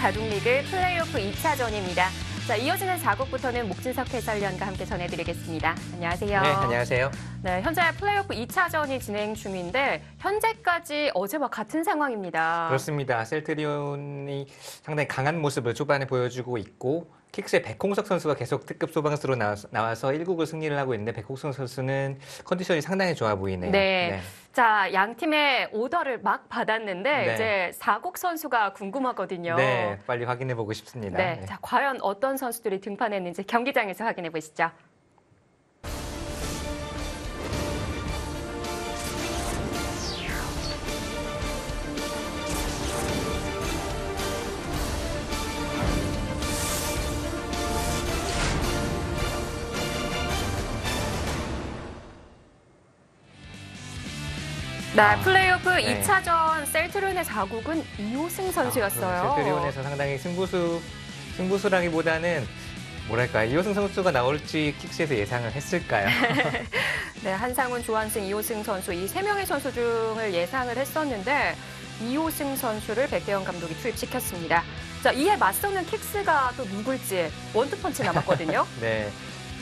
바둑리그 플레이오프 2차전입니다. 자, 이어지는 4국부터는 목진석 해설위원과 함께 전해드리겠습니다. 안녕하세요. 네, 안녕하세요. 네, 현재 플레이오프 2차전이 진행 중인데 현재까지 어제와 같은 상황입니다. 그렇습니다. 셀트리온이 상당히 강한 모습을 초반에 보여주고 있고 킥스의 백홍석 선수가 계속 특급 소방수로 나와서 1국을 승리를 하고 있는데 백홍석 선수는 컨디션이 상당히 좋아 보이네요. 네. 자, 양 팀의 오더를 막 받았는데 네. 이제 4국 선수가 궁금하거든요. 네, 빨리 확인해 보고 싶습니다. 네. 자, 과연 어떤 선수들이 등판했는지 경기장에서 확인해 보시죠. 네, 플레이오프 2차전 셀트리온의 4국은 이호승 선수였어요. 셀트리온에서 상당히 승부수라기보다는 뭐랄까 이호승 선수가 나올지 킥스에서 예상을 했을까요? 네, 한상훈, 조한승, 이호승 선수 이 세 명의 선수 중을 예상을 했었는데 이호승 선수를 백대현 감독이 투입시켰습니다. 자, 이에 맞서는 킥스가 또 누굴지 원투펀치 남았거든요. 네,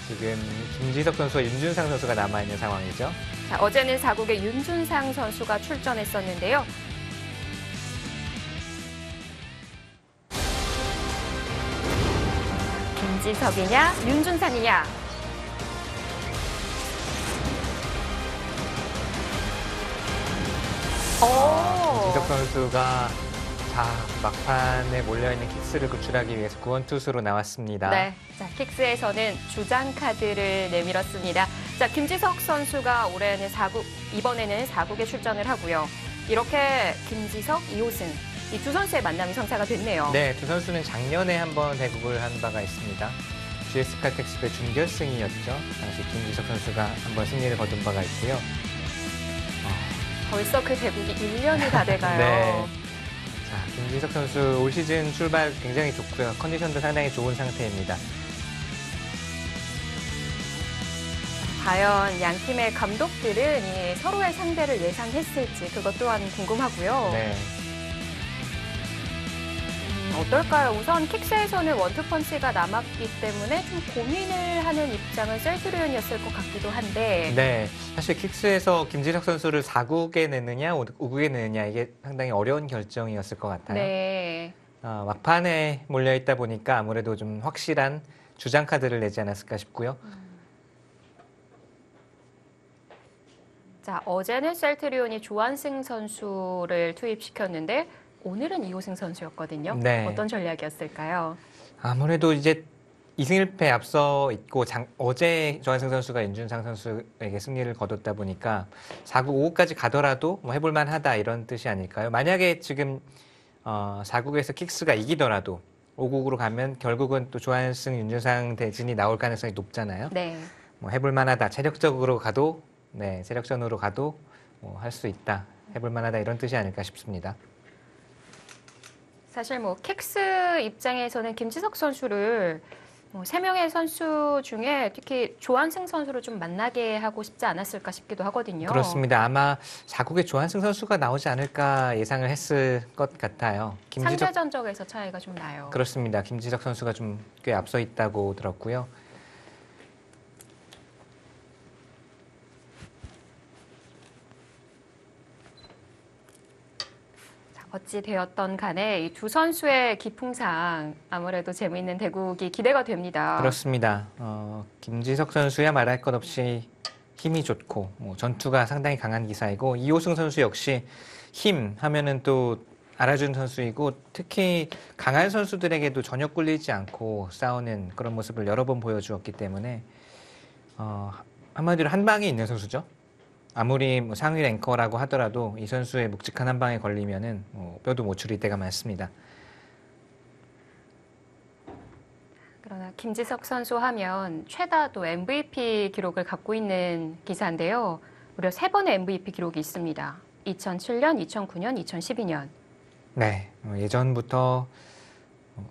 지금 김지석 선수와 윤준상 선수가 남아있는 상황이죠. 자, 어제는 4국의 윤준상 선수가 출전했었는데요. 김지석이냐, 윤준상이냐. 김지석 선수가 막판에 몰려있는 킥스를 구출하기 위해서 구원투수로 나왔습니다. 네, 자, 킥스에서는 주장 카드를 내밀었습니다. 자, 김지석 선수가 이번에는 4국에 출전을 하고요. 이렇게 김지석, 이호승 이 두 선수의 만남이 성사가 됐네요. 네, 두 선수는 작년에 한번 대국을 한 바가 있습니다. GS 칼텍스의 준결승이었죠. 당시 김지석 선수가 한번 승리를 거둔 바가 있고요. 벌써 그 대국이 1년이 다 돼가요. 네. 자, 김지석 선수 올 시즌 출발 굉장히 좋고요. 컨디션도 상당히 좋은 상태입니다. 과연 양 팀의 감독들은 이 서로의 상대를 예상했을지 그것 또한 궁금하고요. 네. 어떨까요? 우선 킥스에서는 원투펀치가 남았기 때문에 좀 고민을 하는 입장은 셀트리온이었을 것 같기도 한데. 네, 사실 킥스에서 김지석 선수를 4국에 내느냐 5국에 내느냐 이게 상당히 어려운 결정이었을 것 같아요. 네. 막판에 몰려있다 보니까 아무래도 좀 확실한 주장 카드를 내지 않았을까 싶고요. 자, 어제는 셀트리온이 조한승 선수를 투입시켰는데 오늘은 이호승 선수였거든요. 네. 어떤 전략이었을까요? 아무래도 이제 2승 1패 앞서 있고 어제 조한승 선수가 윤준상 선수에게 승리를 거뒀다 보니까 4국, 5국까지 가더라도 뭐 해볼만 하다 이런 뜻이 아닐까요? 만약에 지금 4국에서 킥스가 이기더라도 5국으로 가면 결국은 또 조한승, 윤준상 대진이 나올 가능성이 높잖아요. 네. 뭐 해볼만 하다. 체력적으로 가도 세력전으로 가도 뭐 할 수 있다. 해볼만 하다 이런 뜻이 아닐까 싶습니다. 사실 뭐 킥스 입장에서는 김지석 선수를 3명의 선수 중에 특히 조한승 선수를 좀 만나게 하고 싶지 않았을까 싶기도 하거든요. 그렇습니다. 아마 4국에 조한승 선수가 나오지 않을까 예상을 했을 것 같아요. 상대 전적에서 차이가 좀 나요. 그렇습니다. 김지석 선수가 좀 꽤 앞서 있다고 들었고요. 어찌 되었던 간에 이 두 선수의 기풍상 아무래도 재미있는 대국이 기대가 됩니다. 그렇습니다. 김지석 선수야 말할 것 없이 힘이 좋고 전투가 상당히 강한 기사이고 이호승 선수 역시 힘 하면은 또 알아준 선수이고 특히 강한 선수들에게도 전혀 꿀리지 않고 싸우는 그런 모습을 여러 번 보여주었기 때문에 한마디로 한 방이 있는 선수죠. 아무리 상위 랭커라고 하더라도 이 선수의 묵직한 한 방에 걸리면은 뼈도 못 추릴 때가 많습니다. 그러나 김지석 선수 하면 최다 또 MVP 기록을 갖고 있는 기사인데요. 무려 3번의 MVP 기록이 있습니다. 2007년, 2009년, 2012년. 네, 예전부터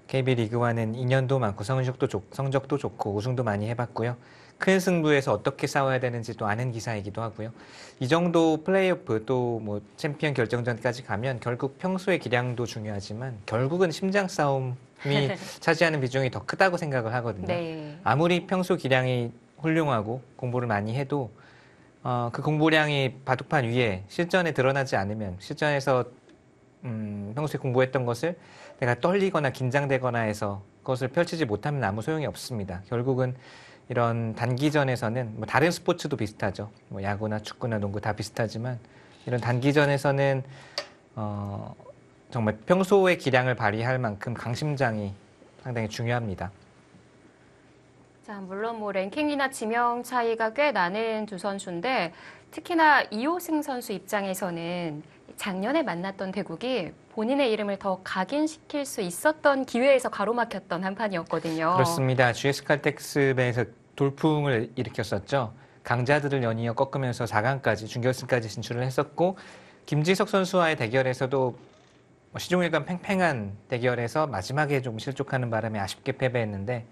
KB 리그와는 인연도 많고 성적도 좋고 우승도 많이 해봤고요. 큰 승부에서 어떻게 싸워야 되는지 또 아는 기사이기도 하고요. 이 정도 플레이오프 또 뭐 챔피언 결정전까지 가면 결국 평소의 기량도 중요하지만 결국은 심장 싸움이 차지하는 비중이 더 크다고 생각을 하거든요. 네. 아무리 평소 기량이 훌륭하고 공부를 많이 해도 그 공부량이 바둑판 위에 실전에 드러나지 않으면 실전에서 평소에 공부했던 것을 내가 떨리거나 긴장되거나 해서 그것을 펼치지 못하면 아무 소용이 없습니다. 결국은 이런 단기전에서는 뭐 다른 스포츠도 비슷하죠. 뭐 야구나 축구나 농구 다 비슷하지만 이런 단기전에서는 정말 평소의 기량을 발휘할 만큼 강심장이 상당히 중요합니다. 자, 물론 뭐 랭킹이나 지명 차이가 꽤 나는 두 선수인데 특히나 이호승 선수 입장에서는 작년에 만났던 대국이 본인의 이름을 더 각인시킬 수 있었던 기회에서 가로막혔던 한 판이었거든요. 그렇습니다. GS 칼텍스배에서 돌풍을 일으켰었죠. 강자들을 연이어 꺾으면서 4강까지 준결승까지 진출을 했었고 김지석 선수와의 대결에서도 시종일관 팽팽한 대결에서 마지막에 좀 실족하는 바람에 아쉽게 패배했는데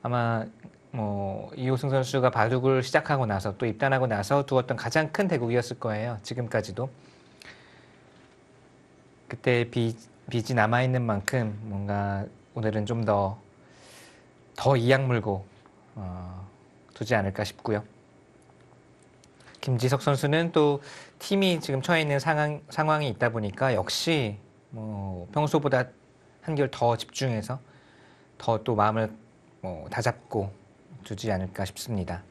아마 이호승 선수가 바둑을 시작하고 나서 또 입단하고 나서 두었던 가장 큰 대국이었을 거예요. 지금까지도. 그때 빚이 남아있는 만큼 뭔가 오늘은 좀 더 이악 물고 두지 않을까 싶고요. 김지석 선수는 또 팀이 지금 처해 있는 상황이 있다 보니까 역시 평소보다 한결 더 집중해서 더 또 마음을 다잡고 두지 않을까 싶습니다.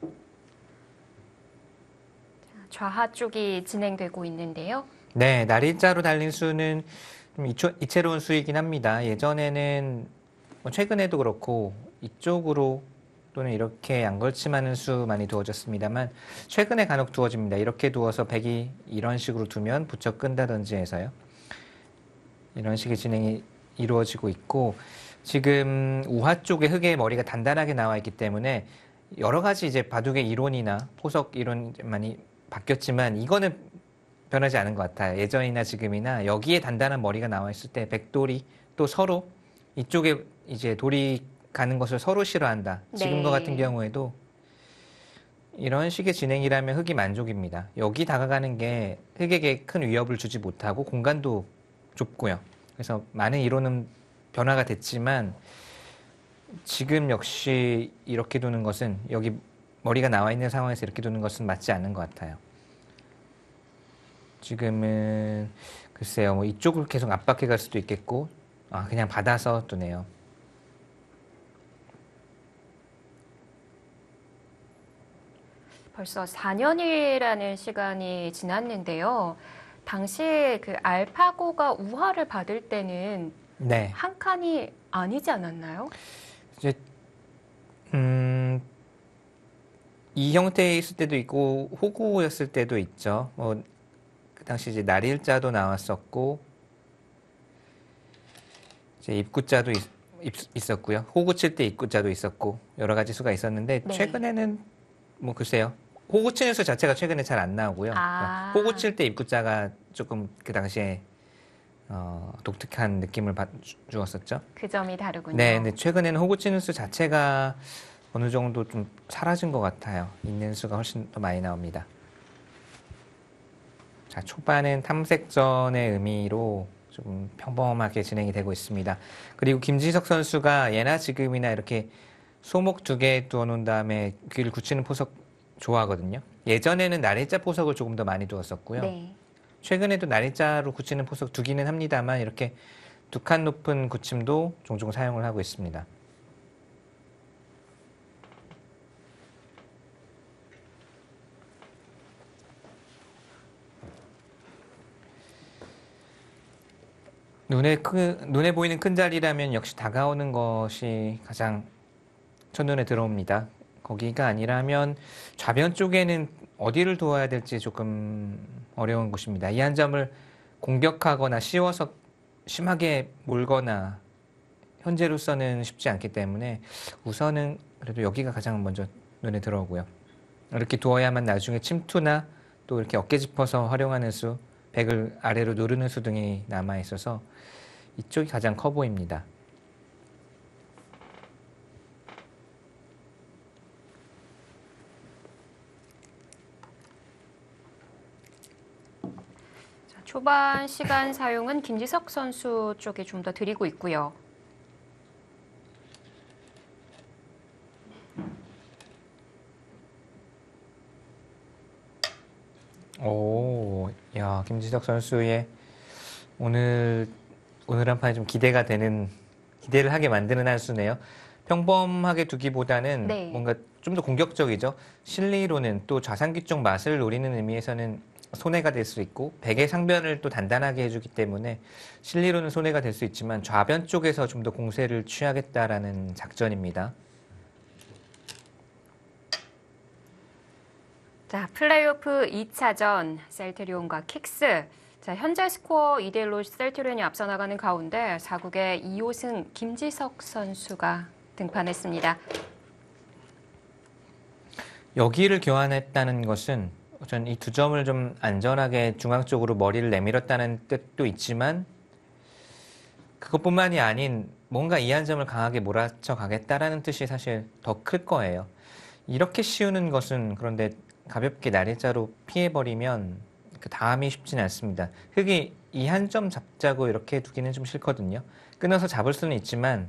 좌하 쪽이 진행되고 있는데요. 네, 날일자로 달린 수는 좀 이채로운 수이긴 합니다. 예전에는 최근에도 그렇고 이쪽으로 또는 이렇게 양걸침하는 수 많이 두어졌습니다만 최근에 간혹 두어집니다. 이렇게 두어서 백이 이런 식으로 두면 붙여 끈다든지 해서요. 이런 식의 진행이 이루어지고 있고 지금 우하 쪽에 흙의 머리가 단단하게 나와 있기 때문에 여러 가지 이제 바둑의 이론이나 포석 이론 많이 바뀌었지만 이거는 변하지 않은 것 같아요. 예전이나 지금이나 여기에 단단한 머리가 나와 있을 때 백돌이 또 서로 이쪽에 이제 돌이 가는 것을 서로 싫어한다. 지금과 같은 경우에도 이런 식의 진행이라면 흙이 만족입니다. 여기 다가가는 게 흙에게 큰 위협을 주지 못하고 공간도 좁고요. 그래서 많은 이론은 변화가 됐지만 지금 역시 이렇게 두는 것은 여기 머리가 나와 있는 상황에서 이렇게 두는 것은 맞지 않는 것 같아요. 지금은 글쎄요, 이쪽을 계속 압박해 갈 수도 있겠고 그냥 받아서 두네요. 벌써 4년이라는 시간이 지났는데요. 당시 그 알파고가 우하를 받을 때는 네. 한 칸이 아니지 않았나요? 이제 이 형태에 있을 때도 있고 호구였을 때도 있죠. 그 당시 이제 날일자도 나왔었고 이제 입구자도 있었고요. 호구 칠 때 입구자도 있었고 여러 가지 수가 있었는데 네. 최근에는 글쎄요. 호구 치는 수 자체가 최근에 잘 안 나오고요. 그러니까 호구 칠 때 입구자가 조금 그 당시에 독특한 느낌을 주었었죠. 그 점이 다르군요. 네, 근데 최근에는 호구 치는 수 자체가 어느 정도 좀 사라진 것 같아요. 있는 수가 훨씬 더 많이 나옵니다. 자, 초반은 탐색전의 의미로 좀 평범하게 진행이 되고 있습니다. 그리고 김지석 선수가 예나 지금이나 이렇게 소목 2개 두어놓은 다음에 귀를 굳히는 포석 좋아하거든요. 예전에는 날일자 포석을 조금 더 많이 두었었고요. 네. 최근에도 날일자로 굳히는 포석 두기는 합니다만 이렇게 두 칸 높은 굳힘도 종종 사용을 하고 있습니다. 눈에 보이는 큰 자리라면 역시 다가오는 것이 가장 첫눈에 들어옵니다. 거기가 아니라면 좌변 쪽에는 어디를 두어야 될지 조금 어려운 곳입니다. 이 한 점을 공격하거나 씌워서 심하게 몰거나 현재로서는 쉽지 않기 때문에 우선은 그래도 여기가 가장 먼저 눈에 들어오고요. 이렇게 두어야만 나중에 침투나 또 이렇게 어깨 짚어서 활용하는 수, 백을 아래로 누르는 수 등이 남아 있어서 이쪽이 가장 커 보입니다. 초반 시간 사용은 김지석 선수 쪽에 좀 더 드리고 있고요. 오, 야, 김지석 선수의 오늘 한 판이 좀 기대를 하게 만드는 한 수네요. 평범하게 두기보다는 네. 뭔가 좀 더 공격적이죠. 실리로는 또 좌상귀 쪽 맛을 노리는 의미에서는 손해가 될 수 있고 백의 상변을 또 단단하게 해주기 때문에 실리로는 손해가 될 수 있지만 좌변 쪽에서 좀 더 공세를 취하겠다라는 작전입니다. 자, 플레이오프 2차전 셀트리온과 킥스. 자, 현재 스코어 2대1로 셀트리온이 앞서 나가는 가운데 4국의 2호승 김지석 선수가 등판했습니다. 여기를 교환했다는 것은 전 이 두 점을 좀 안전하게 중앙 쪽으로 머리를 내밀었다는 뜻도 있지만 그것뿐만이 아닌 뭔가 이 한 점을 강하게 몰아쳐 가겠다라는 뜻이 사실 더 클 거예요. 이렇게 씌우는 것은 그런데 가볍게 날일자로 피해버리면 그 다음이 쉽지는 않습니다. 흙이 이 한 점 잡자고 이렇게 두기는 좀 싫거든요. 끊어서 잡을 수는 있지만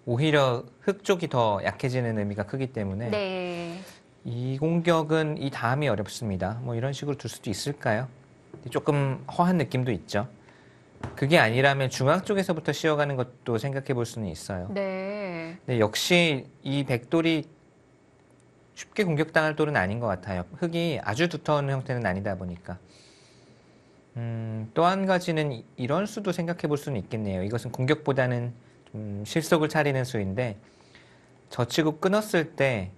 오히려 흙 쪽이 더 약해지는 의미가 크기 때문에 네. 이 공격은 이 다음이 어렵습니다. 뭐 이런 식으로 둘 수도 있을까요? 조금 허한 느낌도 있죠. 그게 아니라면 중앙 쪽에서부터 씌워가는 것도 생각해 볼 수는 있어요. 네. 근데 역시 이 백돌이 쉽게 공격당할 돌은 아닌 것 같아요. 흙이 아주 두터운 형태는 아니다 보니까. 또 한 가지는 이런 수도 생각해 볼 수는 있겠네요. 이것은 공격보다는 좀 실속을 차리는 수인데 젖히고 끊었을 때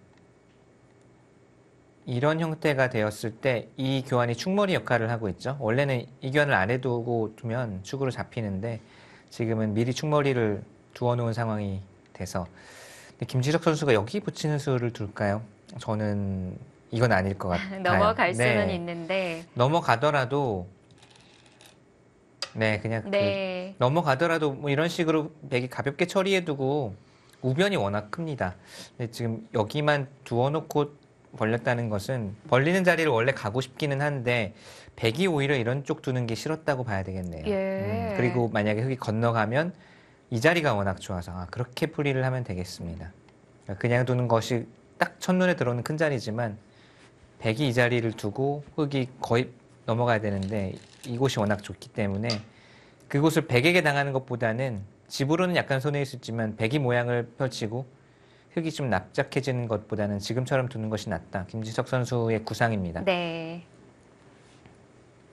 이런 형태가 되었을 때 이 교환이 축머리 역할을 하고 있죠. 원래는 이 교환을 안 해두고 두면 축으로 잡히는데 지금은 미리 축머리를 두어놓은 상황이 돼서 근데 김지석 선수가 여기 붙이는 수를 둘까요? 저는 이건 아닐 것 같아요. 넘어갈 수는 네. 있는데. 넘어가더라도 네 그냥 네. 넘어가더라도 뭐 이런 식으로 백이 가볍게 처리해두고 우변이 워낙 큽니다. 근데 지금 여기만 두어놓고 벌렸다는 것은 벌리는 자리를 원래 가고 싶기는 한데 백이 오히려 이런 쪽 두는 게 싫었다고 봐야 되겠네요. 예. 그리고 만약에 흙이 건너가면 이 자리가 워낙 좋아서 그렇게 풀이를 하면 되겠습니다. 그냥 두는 것이 딱 첫눈에 들어오는 큰 자리지만 백이 이 자리를 두고 흙이 거의 넘어가야 되는데 이곳이 워낙 좋기 때문에 그곳을 백에게 당하는 것보다는 집으로는 약간 손해일 수 있지만 백이 모양을 펼치고 흙이 좀 납작해지는 것보다는 지금처럼 두는 것이 낫다. 김지석 선수의 구상입니다. 네.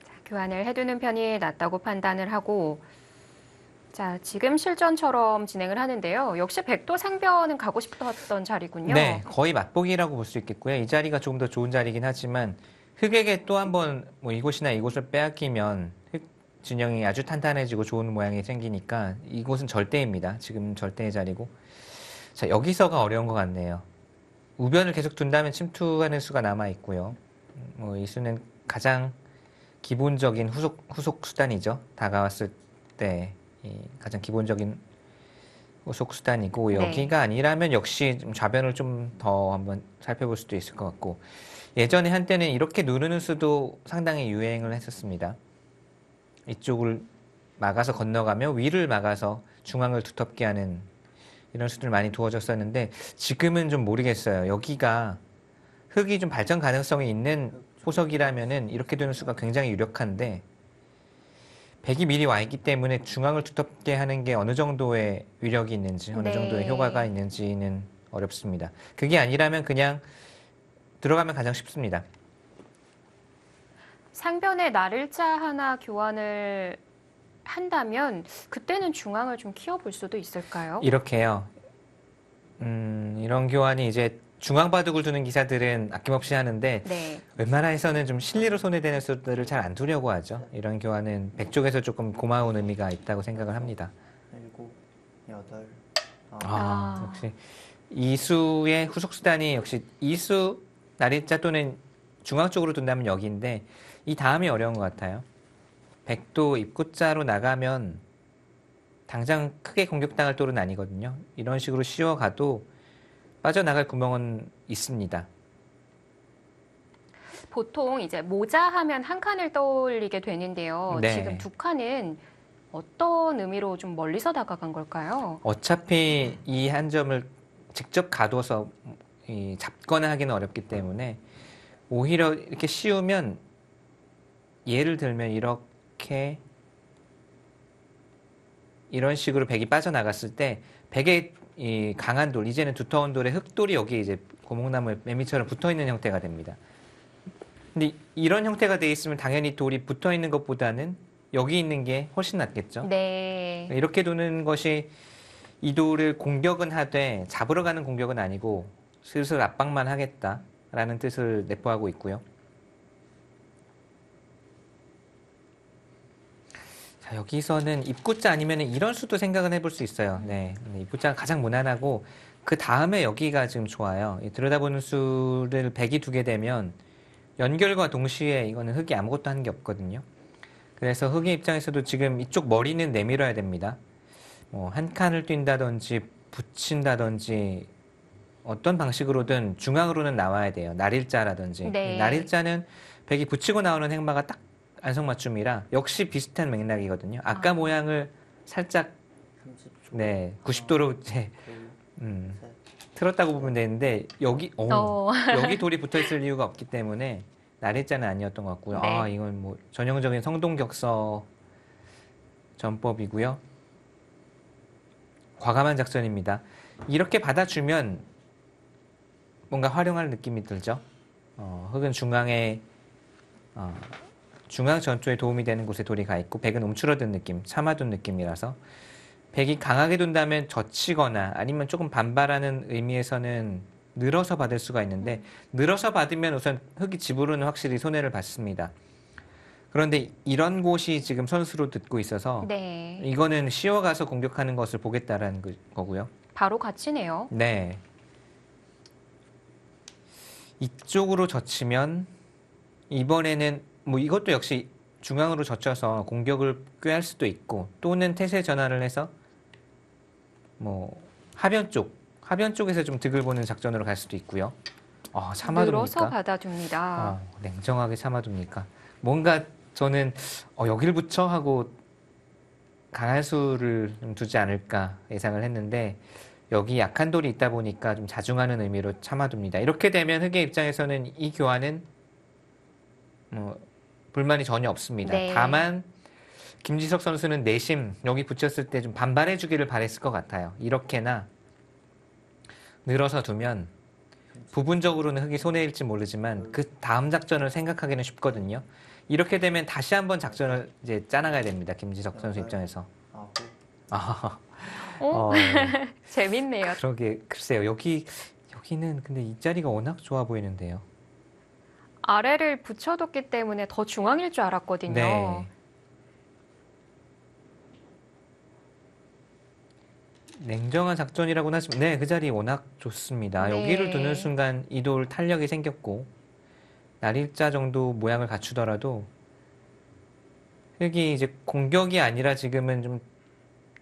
자, 교환을 해두는 편이 낫다고 판단을 하고 자, 지금 실전처럼 진행을 하는데요. 역시 백도 상변은 가고 싶었던 자리군요. 네, 거의 맛보기라고 볼 수 있겠고요. 이 자리가 조금 더 좋은 자리긴 하지만 흙에게 또 한번 뭐 이곳이나 이곳을 빼앗기면 흙 진영이 아주 탄탄해지고 좋은 모양이 생기니까 이곳은 절대입니다. 지금 절대의 자리고. 자, 여기서가 어려운 것 같네요. 우변을 계속 둔다면 침투하는 수가 남아 있고요. 뭐 이 수는 가장 기본적인 후속 수단이죠. 다가왔을 때 가장 기본적인 후속 수단이고 네. 여기가 아니라면 역시 좀 좌변을 좀 더 한번 살펴볼 수도 있을 것 같고 예전에 한때는 이렇게 누르는 수도 상당히 유행을 했었습니다. 이쪽을 막아서 건너가며 위를 막아서 중앙을 두텁게 하는 이런 수들 많이 두어졌었는데 지금은 좀 모르겠어요. 여기가 흙이 좀 발전 가능성이 있는 포석이라면은 이렇게 두는 수가 굉장히 유력한데 백이 미리 와 있기 때문에 중앙을 두텁게 하는 게 어느 정도의 위력이 있는지 어느 네. 정도의 효과가 있는지는 어렵습니다. 그게 아니라면 그냥 들어가면 가장 쉽습니다. 상변에 날일자 하나 교환을 한다면 그때는 중앙을 좀 키워볼 수도 있을까요? 이렇게요. 이런 교환이 이제 중앙 바둑을 두는 기사들은 아낌없이 하는데 네. 웬만해서는 좀 실리로 손해되는 수들을 잘 안 두려고 하죠. 이런 교환은 백 쪽에서 조금 고마운 의미가 있다고 생각을 합니다. 7, 8. 역시 이수의 후속 수단이 역시 이수 날일자 또는 중앙 쪽으로 둔다면 여기인데 이 다음이 어려운 것 같아요. 백도 입구자로 나가면 당장 크게 공격당할 돌은 아니거든요. 이런 식으로 씌워가도 빠져나갈 구멍은 있습니다. 보통 이제 모자 하면 한 칸을 떠올리게 되는데요. 네. 지금 두 칸은 어떤 의미로 좀 멀리서 다가간 걸까요? 어차피 이 한 점을 직접 가둬서 잡거나 하기는 어렵기 때문에 오히려 이렇게 씌우면 예를 들면 이렇게 이런 식으로 백이 빠져나갔을 때 백의 이 강한 돌, 이제는 두터운 돌에 흙돌이 여기 이제 고목나무에 매미처럼 붙어 있는 형태가 됩니다. 근데 이런 형태가 돼 있으면 당연히 돌이 붙어 있는 것보다는 여기 있는 게 훨씬 낫겠죠. 네. 이렇게 두는 것이 이 돌을 공격은 하되 잡으러 가는 공격은 아니고 슬슬 압박만 하겠다라는 뜻을 내포하고 있고요. 자, 여기서는 입구자 아니면 이런 수도 생각은 해볼 수 있어요. 네, 입구자가 가장 무난하고 그 다음에 여기가 지금 좋아요. 들여다보는 수를 100이 두게 되면 연결과 동시에 이거는 흙이 아무것도 하는 게 없거든요. 그래서 흙의 입장에서도 지금 이쪽 머리는 내밀어야 됩니다. 뭐 한 칸을 뛴다든지 붙인다든지 어떤 방식으로든 중앙으로는 나와야 돼요. 날일자라든지. 네. 날일자는 백이 붙이고 나오는 행마가 딱 안성맞춤이라 역시 비슷한 맥락이거든요. 아까 모양을 살짝 30초. 네 90도로 이제 둘, 셋. 틀었다고 보면 되는데 여기 어. 여기 돌이 붙어 있을 이유가 없기 때문에 날일자는 아니었던 것 같고요. 네. 아 이건 뭐 전형적인 성동격서 전법이고요. 과감한 작전입니다. 이렇게 받아주면 뭔가 활용할 느낌이 들죠. 흙은 중앙에 중앙 전투에 도움이 되는 곳에 돌이 가 있고 백은 움츠러든 느낌, 참아둔 느낌이라서 백이 강하게 둔다면 젖히거나 아니면 조금 반발하는 의미에서는 늘어서 받을 수가 있는데 늘어서 받으면 우선 흙이 집으로는 확실히 손해를 받습니다. 그런데 이런 곳이 지금 선수로 듣고 있어서 네. 이거는 쉬어가서 공격하는 것을 보겠다라는 거고요. 바로 갇히네요. 네. 이쪽으로 젖히면 이번에는 뭐 이것도 역시 중앙으로 젖혀서 공격을 꾀할 수도 있고 또는 태세 전환을 해서 뭐 하변 쪽에서 좀 득을 보는 작전으로 갈 수도 있고요. 늘어서 참아둡니까? 받아줍니다. 냉정하게 참아둡니까? 뭔가 저는 여기를 붙여 하고 강한 수를 좀 두지 않을까 예상을 했는데 여기 약한 돌이 있다 보니까 좀 자중하는 의미로 참아둡니다. 이렇게 되면 흑의 입장에서는 이 교환은 불만이 전혀 없습니다. 네. 다만 김지석 선수는 내심 여기 붙였을 때 좀 반발해 주기를 바랬을 것 같아요. 이렇게나 늘어서 두면 부분적으로는 흑이 손해일지 모르지만 그 다음 작전을 생각하기는 쉽거든요. 이렇게 되면 다시 한번 작전을 이제 짜나가야 됩니다. 김지석 선수 입장에서. 아홉. 재밌네요. 그러게 글쎄요. 여기는 근데 이 자리가 워낙 좋아 보이는데요. 아래를 붙여뒀기 때문에 더 중앙일 줄 알았거든요. 네. 냉정한 작전이라고는 하지만 네, 그 자리 워낙 좋습니다. 네. 여기를 두는 순간 이 돌 탄력이 생겼고 날일자 정도 모양을 갖추더라도 흙이 이제 공격이 아니라 지금은 좀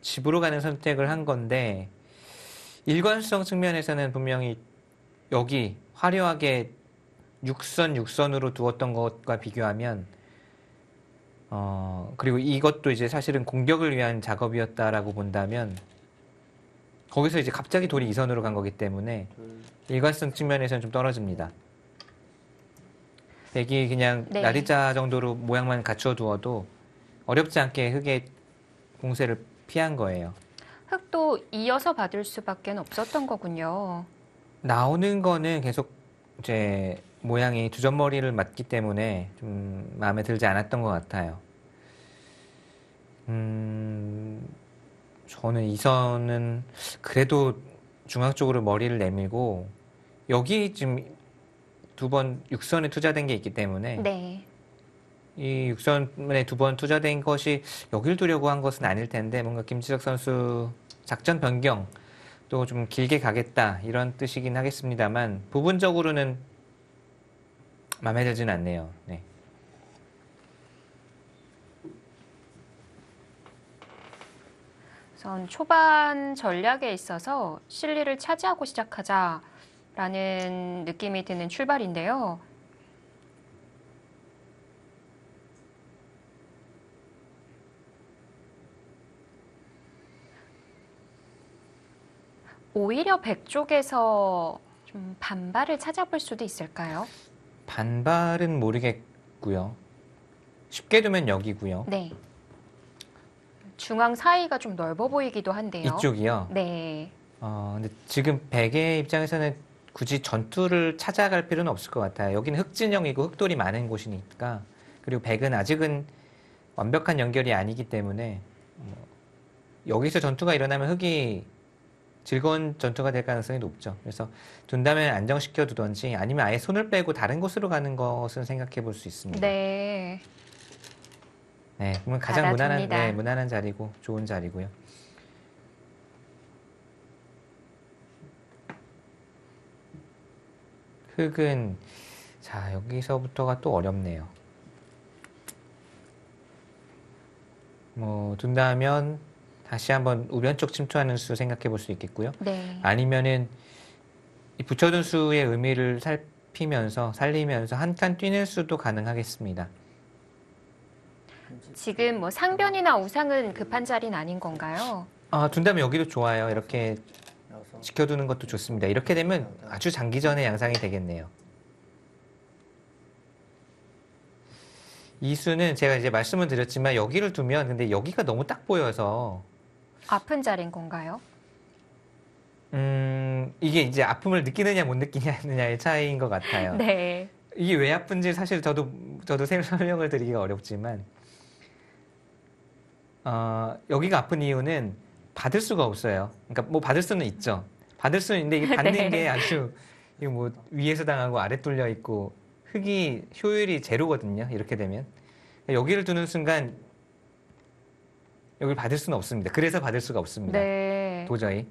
집으로 가는 선택을 한 건데 일관성 측면에서는 분명히 여기 화려하게 육선으로 두었던 것과 비교하면 그리고 이것도 이제 사실은 공격을 위한 작업이었다라고 본다면 거기서 이제 갑자기 돌이 이선으로 간 거기 때문에 일관성 측면에서는 좀 떨어집니다. 백이 그냥 네. 날이자 정도로 모양만 갖추어 두어도 어렵지 않게 흙의 공세를 피한 거예요. 흙도 이어서 받을 수밖에 없었던 거군요. 나오는 거는 계속 이제 모양이 두점머리를 맞기 때문에 좀 마음에 들지 않았던 것 같아요. 저는 이 선은 그래도 중앙 쪽으로 머리를 내밀고 여기 지금 두 번 육선에 투자된 게 있기 때문에 네. 이 육선에 두 번 투자된 것이 여길 두려고 한 것은 아닐 텐데 뭔가 김지석 선수 작전 변경 또 좀 길게 가겠다 이런 뜻이긴 하겠습니다만 부분적으로는 마음에 들지는 않네요. 네. 우선 초반 전략에 있어서 실리를 차지하고 시작하자라는 느낌이 드는 출발인데요. 오히려 백 쪽에서 좀 반발을 찾아볼 수도 있을까요? 반발은 모르겠고요. 쉽게 두면 여기고요. 네. 중앙 사이가 좀 넓어 보이기도 한데요. 이쪽이요. 네. 근데 지금 백의 입장에서는 굳이 전투를 찾아갈 필요는 없을 것 같아요. 여기는 흑진영이고 흑돌이 많은 곳이니까. 그리고 백은 아직은 완벽한 연결이 아니기 때문에 여기서 전투가 일어나면 흑이 즐거운 전투가 될 가능성이 높죠. 그래서 둔다면 안정시켜 두던지 아니면 아예 손을 빼고 다른 곳으로 가는 것은 생각해 볼 수 있습니다. 네. 네, 그러면 가장 받아줍니다. 무난한 자리고 좋은 자리고요. 흑은 자 여기서부터가 또 어렵네요. 뭐 둔다면 다시 한번 우변 쪽 침투하는 수 생각해 볼 수 있겠고요. 네. 아니면은 이 붙여둔 수의 의미를 살리면서 한 칸 뛰는 수도 가능하겠습니다. 지금 뭐 상변이나 우상은 급한 자리는 아닌 건가요? 둔다면 여기도 좋아요. 이렇게 여섯, 지켜두는 것도 좋습니다. 이렇게 되면 아주 장기전의 양상이 되겠네요. 이 수는 제가 이제 말씀을 드렸지만 여기를 두면 근데 여기가 너무 딱 보여서 아픈 자리인 건가요? 이게 이제 아픔을 느끼느냐 못 느끼느냐의 차이인 것 같아요. 네. 이게 왜 아픈지 사실 저도 설명을 드리기가 어렵지만 여기가 아픈 이유는 받을 수가 없어요. 그러니까 뭐 받을 수는 있죠. 받을 수는 있는데 이게 받는 네. 게 아주 이거 뭐 위에서 당하고 아래 뚫려 있고 흙이 효율이 제로거든요. 이렇게 되면 여기를 두는 순간 여기를 받을 수는 없습니다. 그래서 받을 수가 없습니다. 네. 도저히.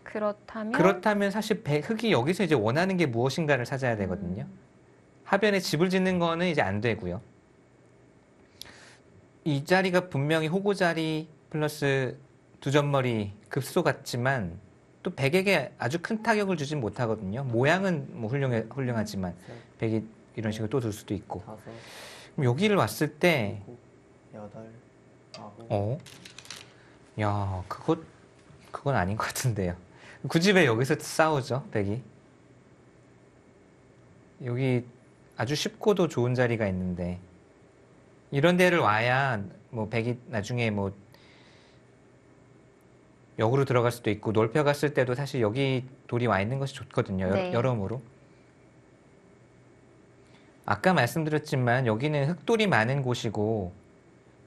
그렇다면 사실 흙이 여기서 이제 원하는 게 무엇인가를 찾아야 되거든요. 하변에 집을 짓는 거는 이제 안 되고요. 이 자리가 분명히 호구 자리 플러스 두점머리 급소 같지만 또 백에게 아주 큰 타격을 주진 못하거든요. 모양은 뭐 훌륭하지만 셋, 백이 이런 식으로 또 둘 수도 있고. 다섯, 그럼 여기를 왔을 때 일곱, 여덟, 아홉, 야, 그건 아닌 것 같은데요. 굳이 왜 여기서 싸우죠, 백이? 여기 아주 쉽고도 좋은 자리가 있는데 이런 데를 와야 뭐 백이 나중에 뭐 역으로 들어갈 수도 있고 넓혀갔을 때도 사실 여기 돌이 와 있는 것이 좋거든요. 네. 여러모로. 아까 말씀드렸지만 여기는 흑돌이 많은 곳이고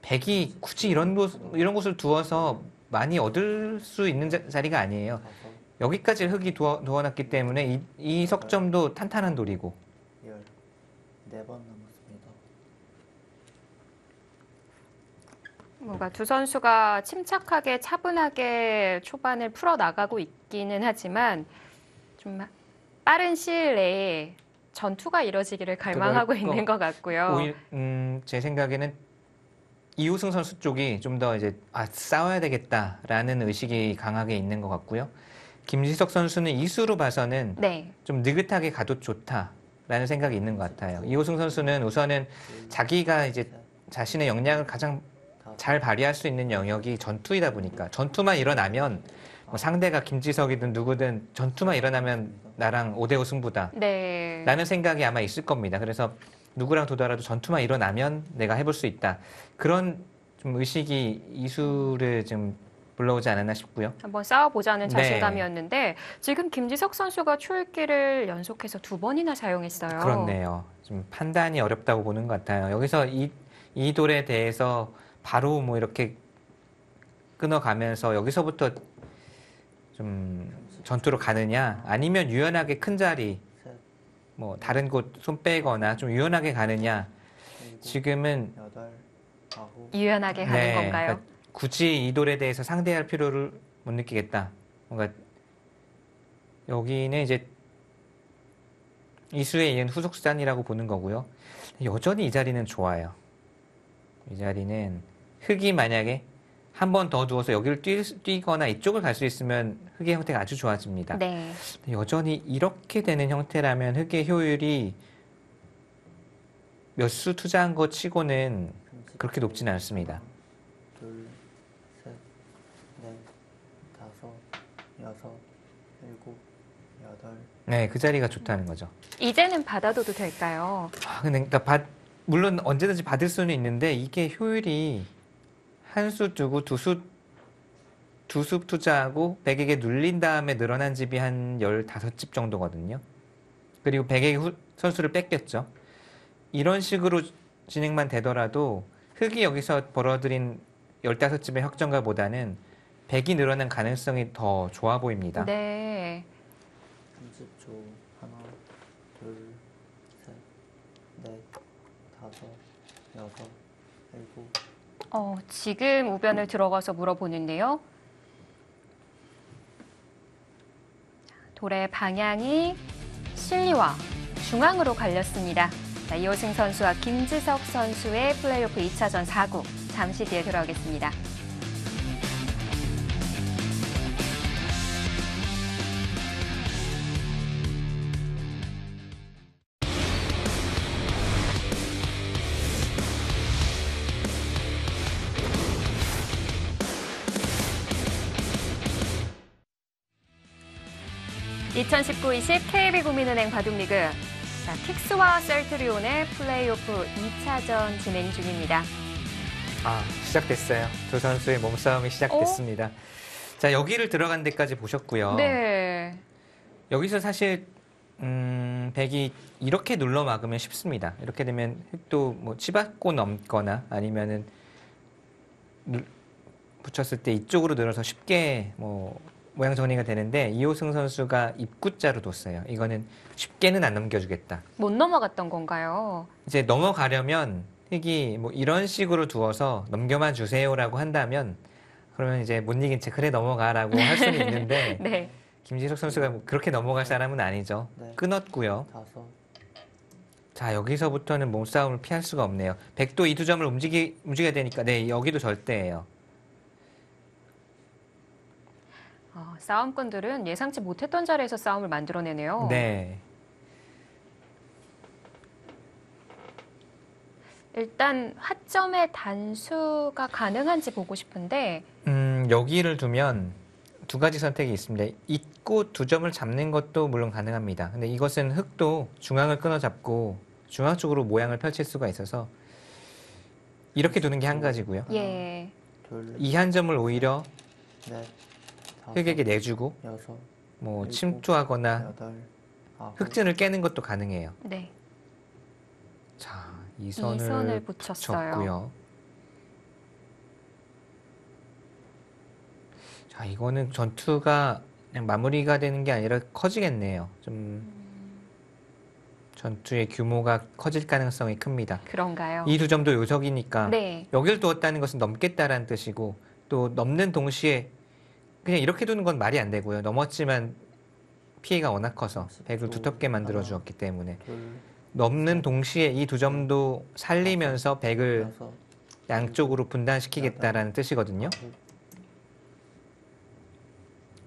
백이 굳이 이런 곳을 두어서 많이 얻을 수 있는 자리가 아니에요. 다섯, 여기까지 흙이 두어놨기 때문에 이 석점도 탄탄한 돌이고. 열, 4번 남았습니다. 뭔가 두 선수가 침착하게 차분하게 초반을 풀어 나가고 있기는 하지만 좀 빠른 시일 내에 전투가 이뤄지기를 갈망하고 있는 것 같고요. 제 생각에는 이우승 선수 쪽이 좀 더 이제 싸워야 되겠다라는 의식이 강하게 있는 것 같고요. 김지석 선수는 이수로 봐서는 네. 좀 느긋하게 가도 좋다라는 생각이 있는 것 같아요. 이우승 선수는 우선은 자기가 이제 자신의 역량을 가장 잘 발휘할 수 있는 영역이 전투이다 보니까 전투만 일어나면 뭐 상대가 김지석이든 누구든 전투만 일어나면 나랑 5대5 승부다 네. 라는 생각이 아마 있을 겁니다. 그래서 누구랑 두더라도 전투만 일어나면 내가 해볼 수 있다. 그런 좀 의식이 이수를 좀 불러오지 않았나 싶고요. 한번 싸워보자는 네. 자신감이었는데 지금 김지석 선수가 초읽기를 연속해서 2번이나 사용했어요. 그렇네요. 좀 판단이 어렵다고 보는 것 같아요. 여기서 이 돌에 대해서 바로 뭐 이렇게 끊어가면서 여기서부터 좀 전투로 가느냐 아니면 유연하게 큰 자리 셋, 뭐 다른 곳 손 빼거나 좀 유연하게 가느냐 일곱, 지금은 여덟, 아홉, 유연하게 가는 건가요? 그러니까 굳이 이 돌에 대해서 상대할 필요를 못 느끼겠다. 뭔가 여기는 이제 이수에 이은 후속단이라고 보는 거고요. 여전히 이 자리는 좋아요. 이 자리는 흙이 만약에 한 번 더 두어서 여기를 뛰거나 이쪽을 갈 수 있으면 흙의 형태가 아주 좋아집니다. 네. 여전히 이렇게 되는 형태라면 흙의 효율이 몇 수 투자한 것 치고는 그렇게 높지는 않습니다. 둘, 셋, 넷, 다섯, 여섯, 여덟, 네, 그 자리가 좋다는 거죠. 이제는 받아둬도 될까요? 근데 그러니까 물론 언제든지 받을 수는 있는데 이게 효율이 한 수 두고 두 수 투자하고 100에게 눌린 다음에 늘어난 집이 한 15집 정도거든요. 그리고 100에게 선수를 뺏겼죠. 이런 식으로 진행만 되더라도 흑이 여기서 벌어들인 15집의 확정가보다는 100이 늘어난 가능성이 더 좋아 보입니다. 네. 30초. 하나, 둘, 셋, 넷, 다섯, 여섯, 일곱. 지금 우변을 들어가서 물어보는데요. 돌의 방향이 실리와 중앙으로 갈렸습니다. 자, 이호승 선수와 김지석 선수의 플레이오프 2차전 4구 잠시 뒤에 돌아오겠습니다. (2019-20) KB국민은행 바둑리그. 자, 킥스와 셀트리온의 플레이오프 2차전 진행 중입니다. 시작됐어요. 두 선수의 몸싸움이 시작됐습니다. 자, 여기를 들어간 데까지 보셨고요. 네. 여기서 사실 백이 이렇게 눌러 막으면 쉽습니다. 이렇게 되면 흑도 뭐 치받고 넘거나 아니면은 붙였을 때 이쪽으로 늘어서 쉽게 뭐 모양 정리가 되는데 이호승 선수가 입구자로 뒀어요. 이거는 쉽게는 안 넘겨주겠다. 못 넘어갔던 건가요? 이제 넘어가려면 흑이 뭐 이런 식으로 두어서 넘겨만 주세요라고 한다면 그러면 이제 못 이긴 채 그래 넘어가라고 할 수는 있는데 네. 김지석 선수가 뭐 그렇게 넘어갈 사람은 아니죠. 네. 끊었고요. 다섯. 자, 여기서부터는 몸싸움을 피할 수가 없네요. 백도 이 두 점을 움직여야 되니까 네, 여기도 절대예요. 싸움꾼들은 예상치 못했던 자리에서 싸움을 만들어내네요. 네. 일단 하점의 단수가 가능한지 보고 싶은데 여기를 두면 두 가지 선택이 있습니다. 잇고 두 점을 잡는 것도 물론 가능합니다. 근데 이것은 흑도 중앙을 끊어 잡고 중앙 쪽으로 모양을 펼칠 수가 있어서 이렇게 두는 게 한 가지고요. 예. 둘, 이 한 점을 오히려 넷, 다섯, 흑에게 내주고 여섯, 뭐 일곱, 침투하거나 여덟, 아홉. 흑진을 깨는 것도 가능해요. 네. 자, 이 이 선을 선을 붙였어요. 붙였고요. 자, 이거는 전투가 그냥 마무리가 되는 게 아니라 커지겠네요. 좀 전투의 규모가 커질 가능성이 큽니다. 그런가요? 이 두 점도 요석이니까 네. 여기를 두었다는 것은 넘겠다라는 뜻이고 또 넘는 동시에 그냥 이렇게 두는 건 말이 안 되고요. 넘었지만 피해가 워낙 커서 백을 두텁게 만들어 주었기 때문에 둘, 넘는 동시에 이 두 점도 살리면서 백을 여섯, 양쪽으로 분단시키겠다라는 뜻이거든요. 아홉.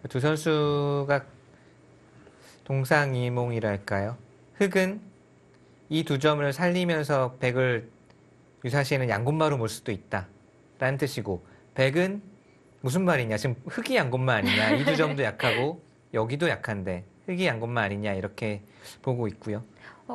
두 선수가 동상이몽이랄까요? 흑은 이 두 점을 살리면서 백을 유사시에는 양곤마로 몰 수도 있다라는 뜻이고 백은 무슨 말이냐? 지금 흑이 양곤마 아니냐? 이 두 점도 약하고 여기도 약한데 흑이 양곤마 아니냐? 이렇게 보고 있고요.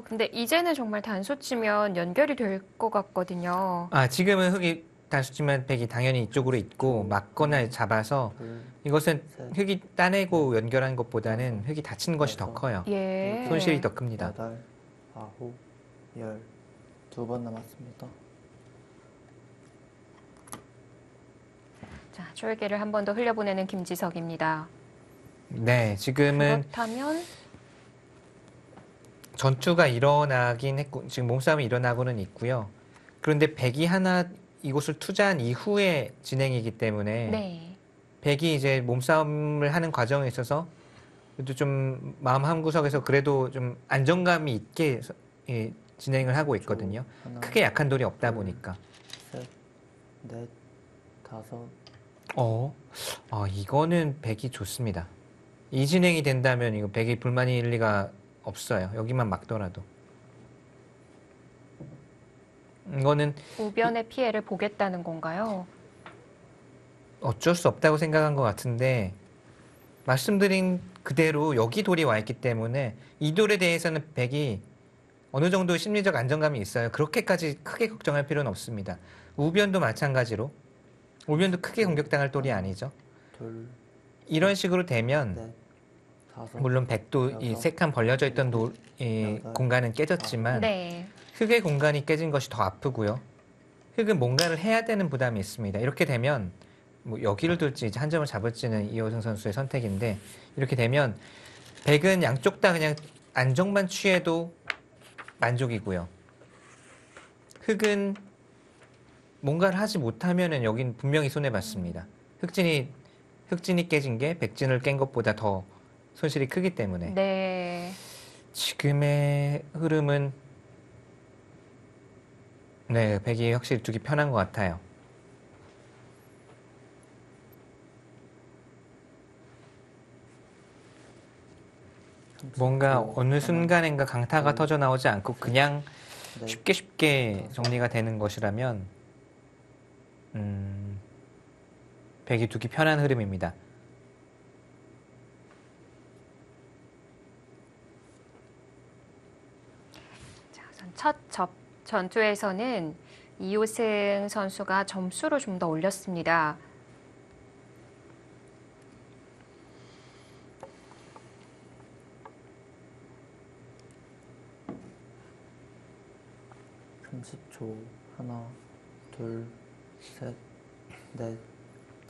근데 이제는 정말 단수 치면 연결이 될 것 같거든요. 지금은 흑이 단수치면 백이 당연히 이쪽으로 있고 막거나 잡아서 둘, 이것은 셋, 흑이 따내고 연결한 것보다는 흑이 다친 것이 더 커요. 예. 손실이 더 큽니다. 여덟, 아홉, 열. 2번 남았습니다. 자, 쫄개를 한 번 더 흘려보내는 김지석입니다. 네, 지금은 그렇다면 전투가 일어나긴 했고 지금 몸싸움이 일어나고는 있고요. 그런데 백이 하나 이곳을 투자한 이후에 진행이기 때문에 네. 백이 이제 몸싸움을 하는 과정에 있어서 그래도 좀 마음 한구석에서 그래도 좀 안정감이 있게 진행을 하고 있거든요. 하나, 크게 약한 돌이 없다 보니까. 셋, 넷, 다섯. 이거는 백이 좋습니다. 이 진행이 된다면 이거 백이 불만일 리가 없어요. 여기만 막더라도. 이거는 우변의 피해를 보겠다는 건가요? 어쩔 수 없다고 생각한 것 같은데 말씀드린 그대로 여기 돌이 와 있기 때문에 이 돌에 대해서는 백이 어느 정도 심리적 안정감이 있어요. 그렇게까지 크게 걱정할 필요는 없습니다. 우변도 마찬가지로 우변도 크게 공격당할 돌이 아니죠. 둘, 이런 식으로 되면 넷, 다섯, 물론 백도 이 여섯, 세 칸 벌려져 있던 이 여덟, 공간은 깨졌지만 네. 흙의 공간이 깨진 것이 더 아프고요. 흙은 뭔가를 해야 되는 부담이 있습니다. 이렇게 되면 뭐 여기를 둘지 이제 한 점을 잡을지는 이호승 선수의 선택인데 이렇게 되면 백은 양쪽 다 그냥 안정만 취해도 만족이고요. 흙은 뭔가를 하지 못하면은 여긴 분명히 손해봤습니다. 흑진이 깨진 게 백진을 깬 것보다 더 손실이 크기 때문에 네. 지금의 흐름은 네, 백이 확실히 두기 편한 것 같아요. 뭔가 어느 순간인가 강타가 터져 나오지 않고 그냥 넷, 쉽게 정리가 되는 것이라면 백이 두기 편한 흐름입니다. 자, 우선 첫 전투에서는 이호승 선수가 점수를 좀 더 올렸습니다. (30초) 하나, 둘, 셋, 넷,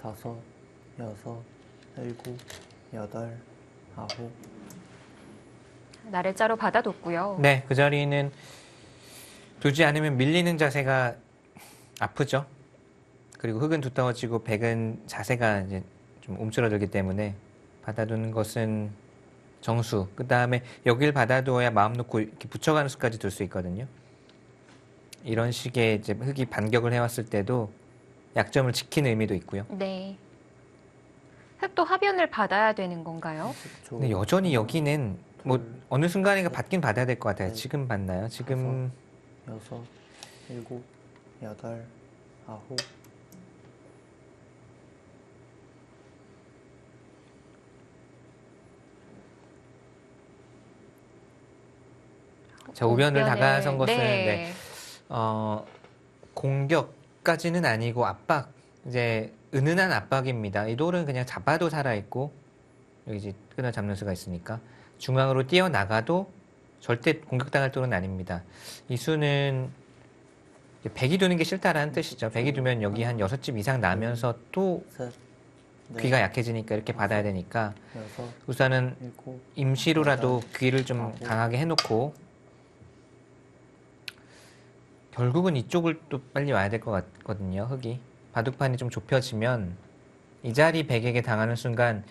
다섯, 여섯, 일곱, 여덟, 아홉. 나래자로 받아뒀고요. 네, 그 자리는 두지 않으면 밀리는 자세가 아프죠. 그리고 흙은 두터워지고 백은 자세가 이제 좀 움츠러들기 때문에 받아두는 것은 정수. 그 다음에 여길 받아두어야 마음 놓고 이렇게 붙여가는 수까지 둘 수 있거든요. 이런 식의 이제 흙이 반격을 해왔을 때도 약점을 지키는 의미도 있고요. 네. 흙도 하변을 받아야 되는 건가요? 10초. 근데 여전히 여기는 뭐 둘, 어느 순간인가 받긴 받아야 될 것 같아요. 넷, 지금 받나요? 지금 여섯, 일곱, 여덟, 아홉. 자, 우변을 우변을, 다가선 것은 네. 공격까지는 아니고 압박, 이제 은은한 압박입니다. 이 돌은 그냥 잡아도 살아있고 여기 이제 끊어 잡는 수가 있으니까 중앙으로 뛰어나가도 절대 공격당할 돌은 아닙니다. 이 수는 백이 두는 게 싫다라는 뜻이죠. 백이 두면 여기 한 6집 이상 나면서 또 셋, 넷, 귀가 약해지니까 이렇게 받아야 되니까 여섯, 우선은 일곱, 임시로라도 귀를 좀 강하게 해놓고 결국은 이쪽을 또 빨리 와야 될 것 같거든요. 흙이 바둑판이 좀 좁혀지면 이 자리 백에게 당하는 순간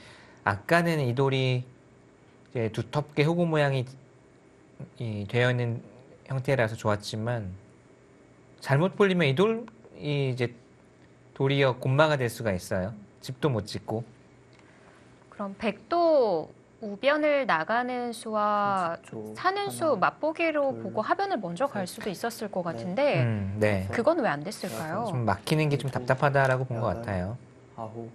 아까는 이 돌이 이제 두텁게 호구 모양이 되어 있는 형태라서 좋았지만 잘못 불리면 이 돌이 이제 도리어 곤마가 될 수가 있어요. 집도 못 짓고. 그럼 백도 우변을 나가는 수와 30초. 사는 수 하나, 맞보기로 둘, 보고 하변을 먼저 갈 셋, 수도 있었을 것 같은데 네. 그건 왜 안 됐을까요? 좀 막히는 게 좀 답답하다라고 본 것 여덟, 같아요. 아홉.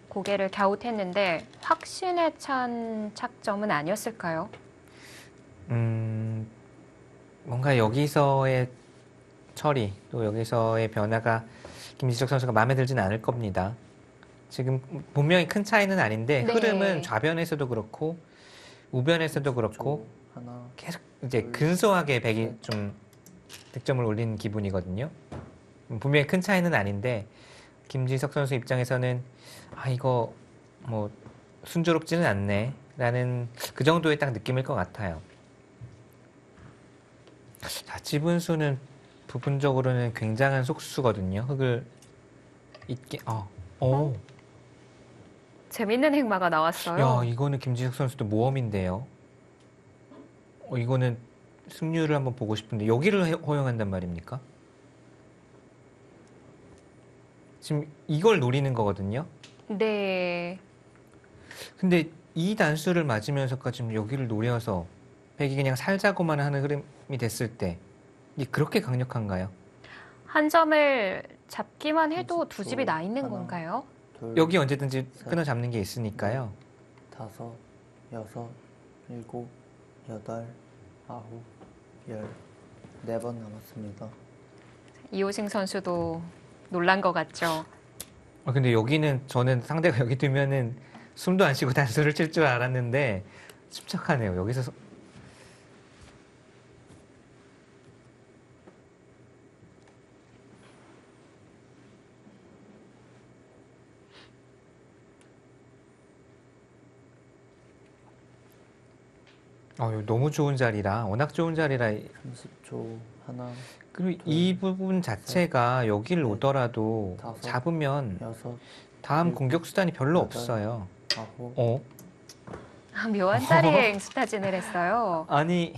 고개를 갸웃했는데 확신에 찬 착점은 아니었을까요? 뭔가 여기서의 처리, 또 여기서의 변화가 김지석 선수가 마음에 들지는 않을 겁니다. 지금 분명히 큰 차이는 아닌데 네. 흐름은 좌변에서도 그렇고 우변에서도 그렇고 30초. 하나, 계속 이제 둘, 근소하게 백이 셋. 좀 득점을 올린 기분이거든요. 분명히 큰 차이는 아닌데 김지석 선수 입장에서는 아 이거 뭐 순조롭지는 않네 라는 그 정도의 딱 느낌일 것 같아요. 자, 지분수는 부분적으로는 굉장한 속수거든요. 흙을 있게 재밌는 행마가 나왔어요. 야, 이거는 김지석 선수도 모험인데요. 이거는 승률을 한번 보고 싶은데 여기를 허용한단 말입니까? 지금 이걸 노리는 거거든요. 네. 근데 이 단수를 맞으면서까지 여기를 노려서 백이 그냥 살자고만 하는 흐름이 됐을 때 이게 그렇게 강력한가요? 한 점을 잡기만 해도 두 30초. 집이 나 있는 하나, 건가요? 둘, 여기 언제든지 셋, 끊어 잡는 게 있으니까요. 다섯, 여섯, 일곱, 여덟, 아홉, 열. 4번 남았습니다. 이호승 선수도 놀란 것 같죠. 근데 여기는 저는 상대가 여기 두면은 숨도 안 쉬고 단수를 칠 줄 알았는데 침착하네요. 여기서 이거 너무 좋은 자리라, 워낙 좋은 자리라. 30초. 하나, 그리고 이 부분 자체가 여기를 오더라도 다섯, 잡으면 여섯, 다음 일곱, 공격 수단이 별로 여덟. 없어요. 아홉, 어? 묘한 자리에 앵스타진을 했어요. 아니,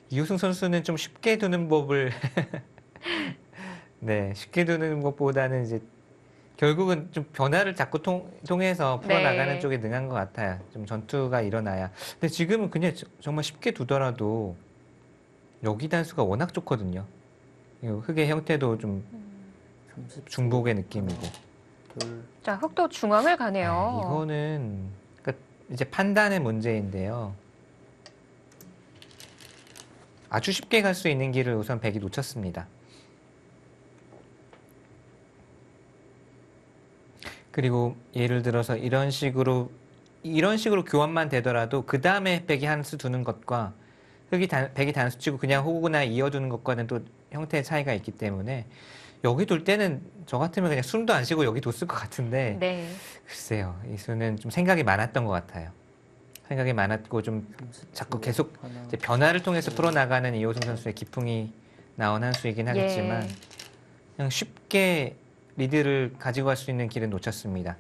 이우승 선수는 좀 쉽게 두는 법을 네, 쉽게 두는 것보다는 이제 결국은 좀 변화를 자꾸 통해서 풀어나가는 네. 쪽에 능한 것 같아요. 좀 전투가 일어나야. 근데 지금은 그냥 정말 쉽게 두더라도 여기 단수가 워낙 좋거든요. 이 흙의 형태도 좀 30초. 중복의 느낌이고. 둘, 자, 흑도 중앙을 가네요. 이거는 그러니까 이제 판단의 문제인데요. 아주 쉽게 갈 수 있는 길을 우선 백이 놓쳤습니다. 그리고 예를 들어서 이런 식으로 교환만 되더라도 그 다음에 백이 한 수 두는 것과 백이 단수 치고 그냥 호구나 이어두는 것과는 또 형태의 차이가 있기 때문에 여기 둘 때는 저 같으면 그냥 숨도 안 쉬고 여기 뒀을 것 같은데 네. 글쎄요, 이 수는 좀 생각이 많았던 것 같아요. 생각이 많았고 좀 30초. 자꾸 계속 하나, 이제 변화를 통해서 풀어나가는 이호승 선수의 기풍이 나온 한 수이긴 하겠지만 예. 그냥 쉽게 리드를 가지고 갈 수 있는 길은 놓쳤습니다.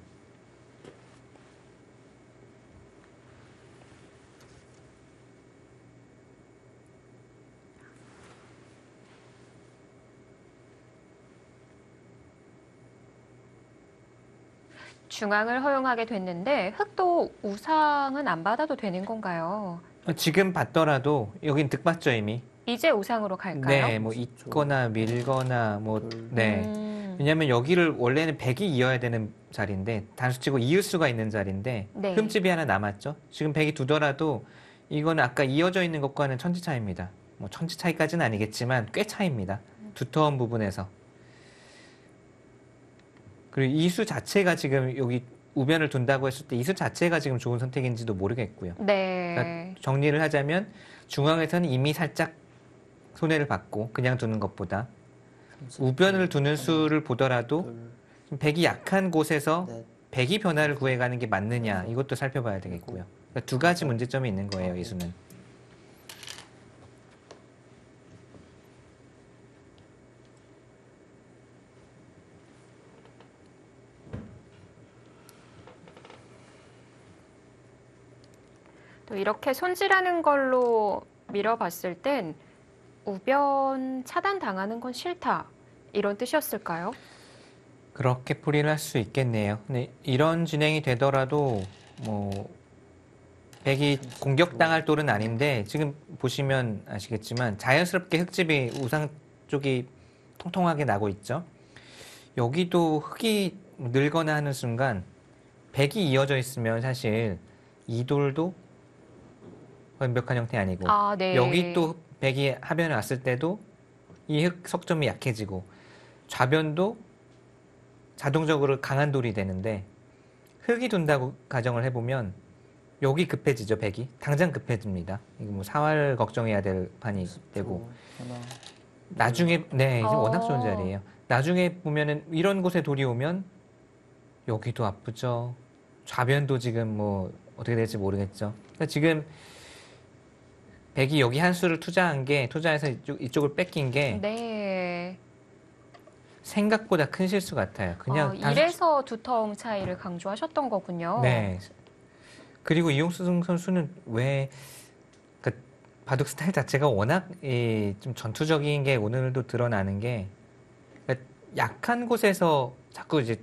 중앙을 허용하게 됐는데 흑도 우상은 안 받아도 되는 건가요? 지금 봤더라도 여긴 득봤죠 이미. 이제 우상으로 갈까요? 네, 뭐 있거나 밀거나 뭐 둘. 네. 왜냐하면 여기를 원래는 백이 이어야 되는 자리인데 단수치고 이을 수가 있는 자리인데 네. 흠집이 하나 남았죠. 지금 백이 두더라도 이거는 아까 이어져 있는 것과는 천지 차이입니다. 뭐 천지 차이까지는 아니겠지만 꽤 차이입니다. 두터운 부분에서. 그리고 이 수 자체가 지금 여기 우변을 둔다고 했을 때 이 수 자체가 지금 좋은 선택인지도 모르겠고요. 네. 그러니까 정리를 하자면 중앙에서는 이미 살짝 손해를 받고 그냥 두는 것보다 30초. 우변을 두는 하나, 수를 보더라도 둘, 좀 백이 약한 곳에서 넷, 백이 변화를 구해가는 게 맞느냐 이것도 살펴봐야 되겠고요. 그러니까 두 가지 문제점이 있는 거예요, 이 수는. 또 이렇게 손질하는 걸로 밀어봤을 땐 우변 차단당하는 건 싫다. 이런 뜻이었을까요? 그렇게 풀이를 할 수 있겠네요. 근데 이런 진행이 되더라도 뭐 백이 공격당할 돌은 아닌데 지금 보시면 아시겠지만 자연스럽게 흙집이 우상 쪽이 통통하게 나고 있죠. 여기도 흙이 늘거나 하는 순간 백이 이어져 있으면 사실 이 돌도 완벽한 형태 아니고 아, 네. 여기 또 백이 하변에 왔을 때도 이 흙 석점이 약해지고 좌변도 자동적으로 강한 돌이 되는데 흙이 돈다고 가정을 해보면 여기 급해지죠, 백이. 당장 급해집니다. 이거 뭐 사활 걱정해야 될 판이 30초. 되고 하나, 나중에 네, 이제 워낙 좋은 어. 자리예요. 나중에 보면은 이런 곳에 돌이 오면 여기도 아프죠. 좌변도 지금 뭐 어떻게 될지 모르겠죠. 그러니까 지금 백이 여기 한 수를 투자해서 이쪽을 뺏긴 게 네. 생각보다 큰 실수 같아요. 그냥 단수- 이래서 두터움 차이를 강조하셨던 거군요. 네. 그리고 이용수 선수는 왜 그 바둑 스타일 자체가 워낙 좀 전투적인 게 오늘도 드러나는 게 그러니까 약한 곳에서 자꾸 이제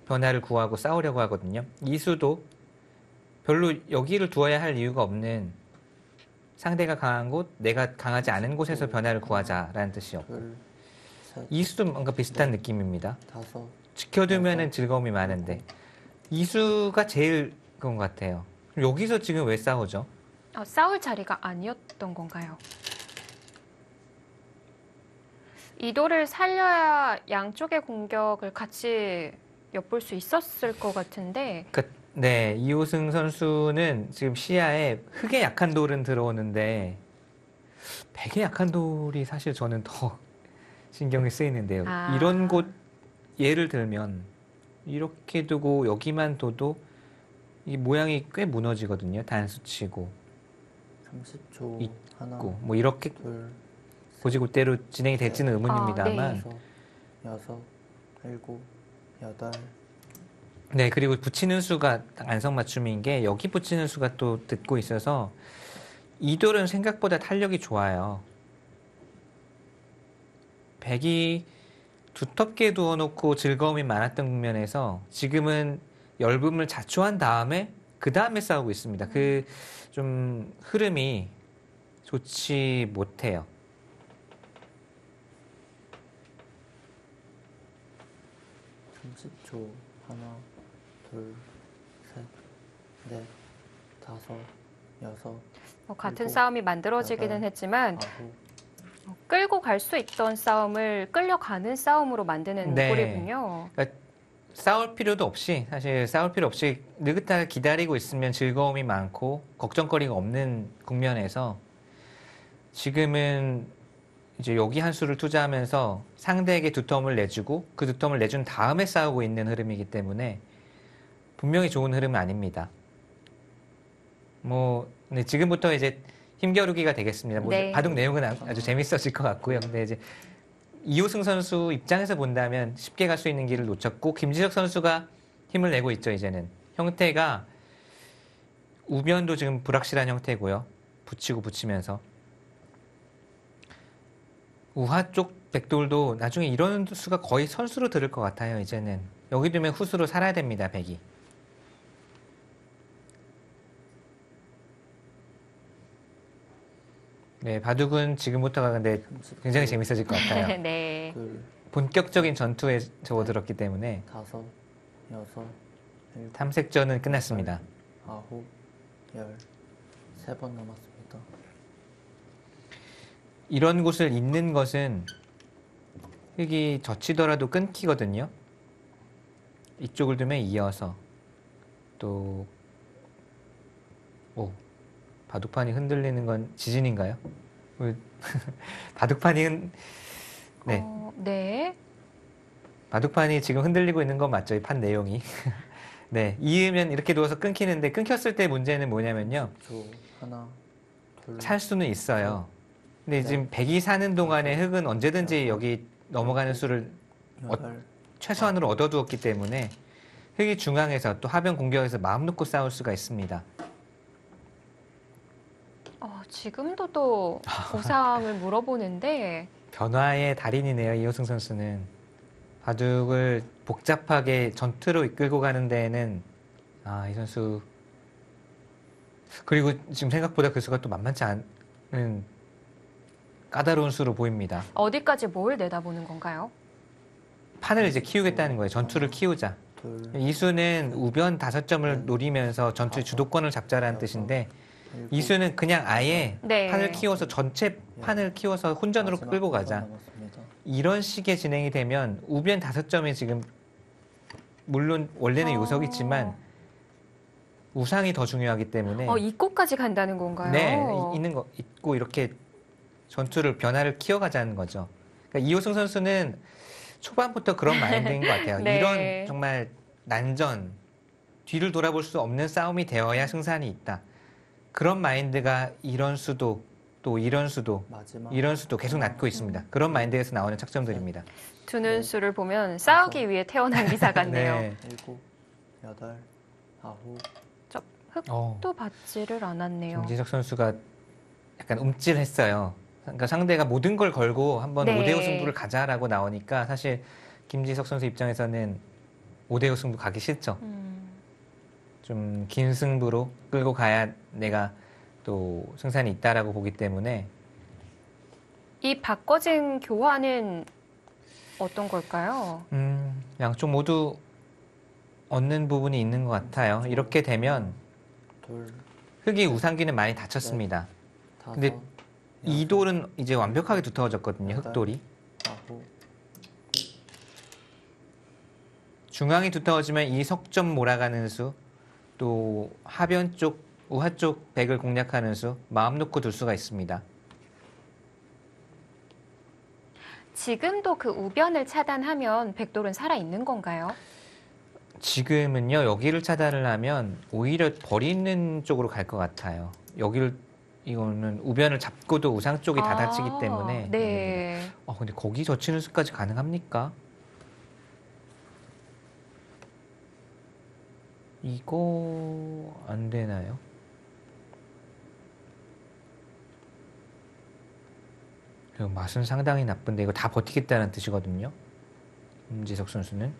변화를 구하고 싸우려고 하거든요. 이수도 별로 여기를 두어야 할 이유가 없는 상대가 강한 곳, 내가 강하지 않은 곳에서 변화를 구하자라는 뜻이었고 둘, 셋, 이수도 뭔가 비슷한 느낌입니다. 다섯, 지켜두면은 즐거움이 많은데 이수가 제일 그런 것 같아요. 그럼 여기서 지금 왜 싸우죠? 싸울 자리가 아니었던 건가요? 이도를 살려야 양쪽의 공격을 같이 엿볼 수 있었을 것 같은데 네, 이호승 선수는 지금 시야에 흑의 약한 돌은 들어오는데 백의 약한 돌이 사실 저는 더 신경이 쓰이는데요. 아. 이런 곳 예를 들면 이렇게 두고 여기만 둬도 이 모양이 꽤 무너지거든요. 단수치고 30초, 있고 하나, 뭐 이렇게 둘, 고지고대로 진행이 될지는 의문입니다만 네. 다섯, 여섯, 일곱, 여덟, 네, 그리고 붙이는 수가 딱 안성맞춤인 게 여기 붙이는 수가 또 듣고 있어서 이 돌은 생각보다 탄력이 좋아요. 백이 두텁게 두어놓고 즐거움이 많았던 국면에서 지금은 열분을 자초한 다음에 그 다음에 싸우고 있습니다. 그 좀 흐름이 좋지 못해요. 삼십 초 하나, 둘, 셋, 넷, 다섯, 여섯, 같은 일곱, 싸움이 만들어지기는 여덟, 했지만 아홉, 끌고 갈 수 있던 싸움을 끌려가는 싸움으로 만드는 네. 꼴이군요. 그러니까 싸울 필요도 없이 사실 싸울 필요 없이 느긋하게 기다리고 있으면 즐거움이 많고 걱정거리가 없는 국면에서 지금은 이제 여기 한 수를 투자하면서 상대에게 두텀을 내주고 그 두텀을 내준 다음에 싸우고 있는 흐름이기 때문에 분명히 좋은 흐름은 아닙니다. 뭐 네, 지금부터 이제 힘겨루기가 되겠습니다. 뭐 네. 바둑 내용은 아주 재밌어질 것 같고요. 근데 이제 이호승 선수 입장에서 본다면 쉽게 갈 수 있는 길을 놓쳤고 김지석 선수가 힘을 내고 있죠. 이제는 형태가 우변도 지금 불확실한 형태고요. 붙이고 붙이면서 우하 쪽 백돌도 나중에 이런 수가 거의 선수로 들을 것 같아요. 이제는 여기 두면 후수로 살아야 됩니다. 백이. 네, 바둑은 지금부터가 근데 굉장히 재밌어질 것 같아요. 네. 둘, 본격적인 전투에 접어들었기 때문에 다섯, 여섯, 일곱, 탐색전은 끝났습니다. 아홉, 열, 세 번 남았습니다. 이런 곳을 잇는 것은 흙이 젖히더라도 끊기거든요. 이쪽을 두면 이어서 또 바둑판이 흔들리는 건 지진인가요? 바둑판이 네. 네. 바둑판이 지금 흔들리고 있는 건 맞죠? 이 판 내용이. 네, 이으면 이렇게 누워서 끊기는데 끊겼을 때 문제는 뭐냐면요. 초 하나, 둘, 살 수는 있어요. 근데 네. 지금 백이 사는 동안에 흙은 언제든지 여기 넘어가는 수를 여덟, 최소한으로 얻어두었기 때문에 흙이 중앙에서 또 하변 공격에서 마음 놓고 싸울 수가 있습니다. 지금도 또 보상을 물어보는데 변화의 달인이네요. 이호승 선수는. 바둑을 복잡하게 전투로 이끌고 가는 데에는 이 선수 그리고 지금 생각보다 그 수가 또 만만치 않은 까다로운 수로 보입니다. 어디까지 뭘 내다보는 건가요? 판을 이제 키우겠다는 거예요. 전투를 키우자. 둘, 이 수는 우변 5점을 노리면서 전투의 주도권을 잡자라는 뜻인데 일곱, 이 수는 그냥 아예 네. 판을 키워서 전체 판을 키워서 혼전으로 마지막 끌고 한번 가자. 남았습니다. 이런 식의 진행이 되면 우변 5점이 지금 물론 원래는 요석이 있지만 우상이 더 중요하기 때문에 이 꽃까지 간다는 건가요? 네, 있는 거 있고 이렇게 전투를 변화를 키워가자는 거죠. 그러니까 이호승 선수는 초반부터 그런 마인드인 것 같아요. 네. 이런 정말 난전, 뒤를 돌아볼 수 없는 싸움이 되어야 승산이 있다. 그런 마인드가 이런 수도 또 이런 수도 마지막 이런 수도 계속 낳고 있습니다. 그런 마인드에서 나오는 착점들입니다. 두는 수를 보면 싸우기 위해 태어난 기사 같네요. 네. 일곱, 여덟, 아홉, 또 받지를 않았네요. 김지석 선수가 약간 움찔했어요. 그러니까 상대가 모든 걸 걸고 한번 네. 5대5 승부를 가자라고 나오니까 사실 김지석 선수 입장에서는 5대5 승부 가기 싫죠. 좀 긴 승부로 끌고 가야 내가 또 승산이 있다라고 보기 때문에 이 바꿔진 교환은 어떤 걸까요? 양쪽 모두 얻는 부분이 있는 것 같아요. 이렇게 되면 둘, 흑이 우상기는 많이 다쳤습니다. 다섯, 근데 여섯, 이 돌은 이제 완벽하게 두터워졌거든요. 흑돌이. 아홉, 중앙이 두터워지면 이 석점 몰아가는 수, 또 하변 쪽, 우하 쪽 백을 공략하는 수, 마음 놓고 둘 수가 있습니다. 지금도 그 우변을 차단하면 백돌은 살아있는 건가요? 지금은요, 여기를 차단을 하면 오히려 버리는 쪽으로 갈 것 같아요. 이거는 우변을 잡고도 우상 쪽이 다 다치기 때문에. 네. 근데 거기 젖히는 수까지 가능합니까? 이거 안 되나요? 그리고 맛은 상당히 나쁜데 이거 다 버티겠다는 뜻이거든요. 임지석 선수는.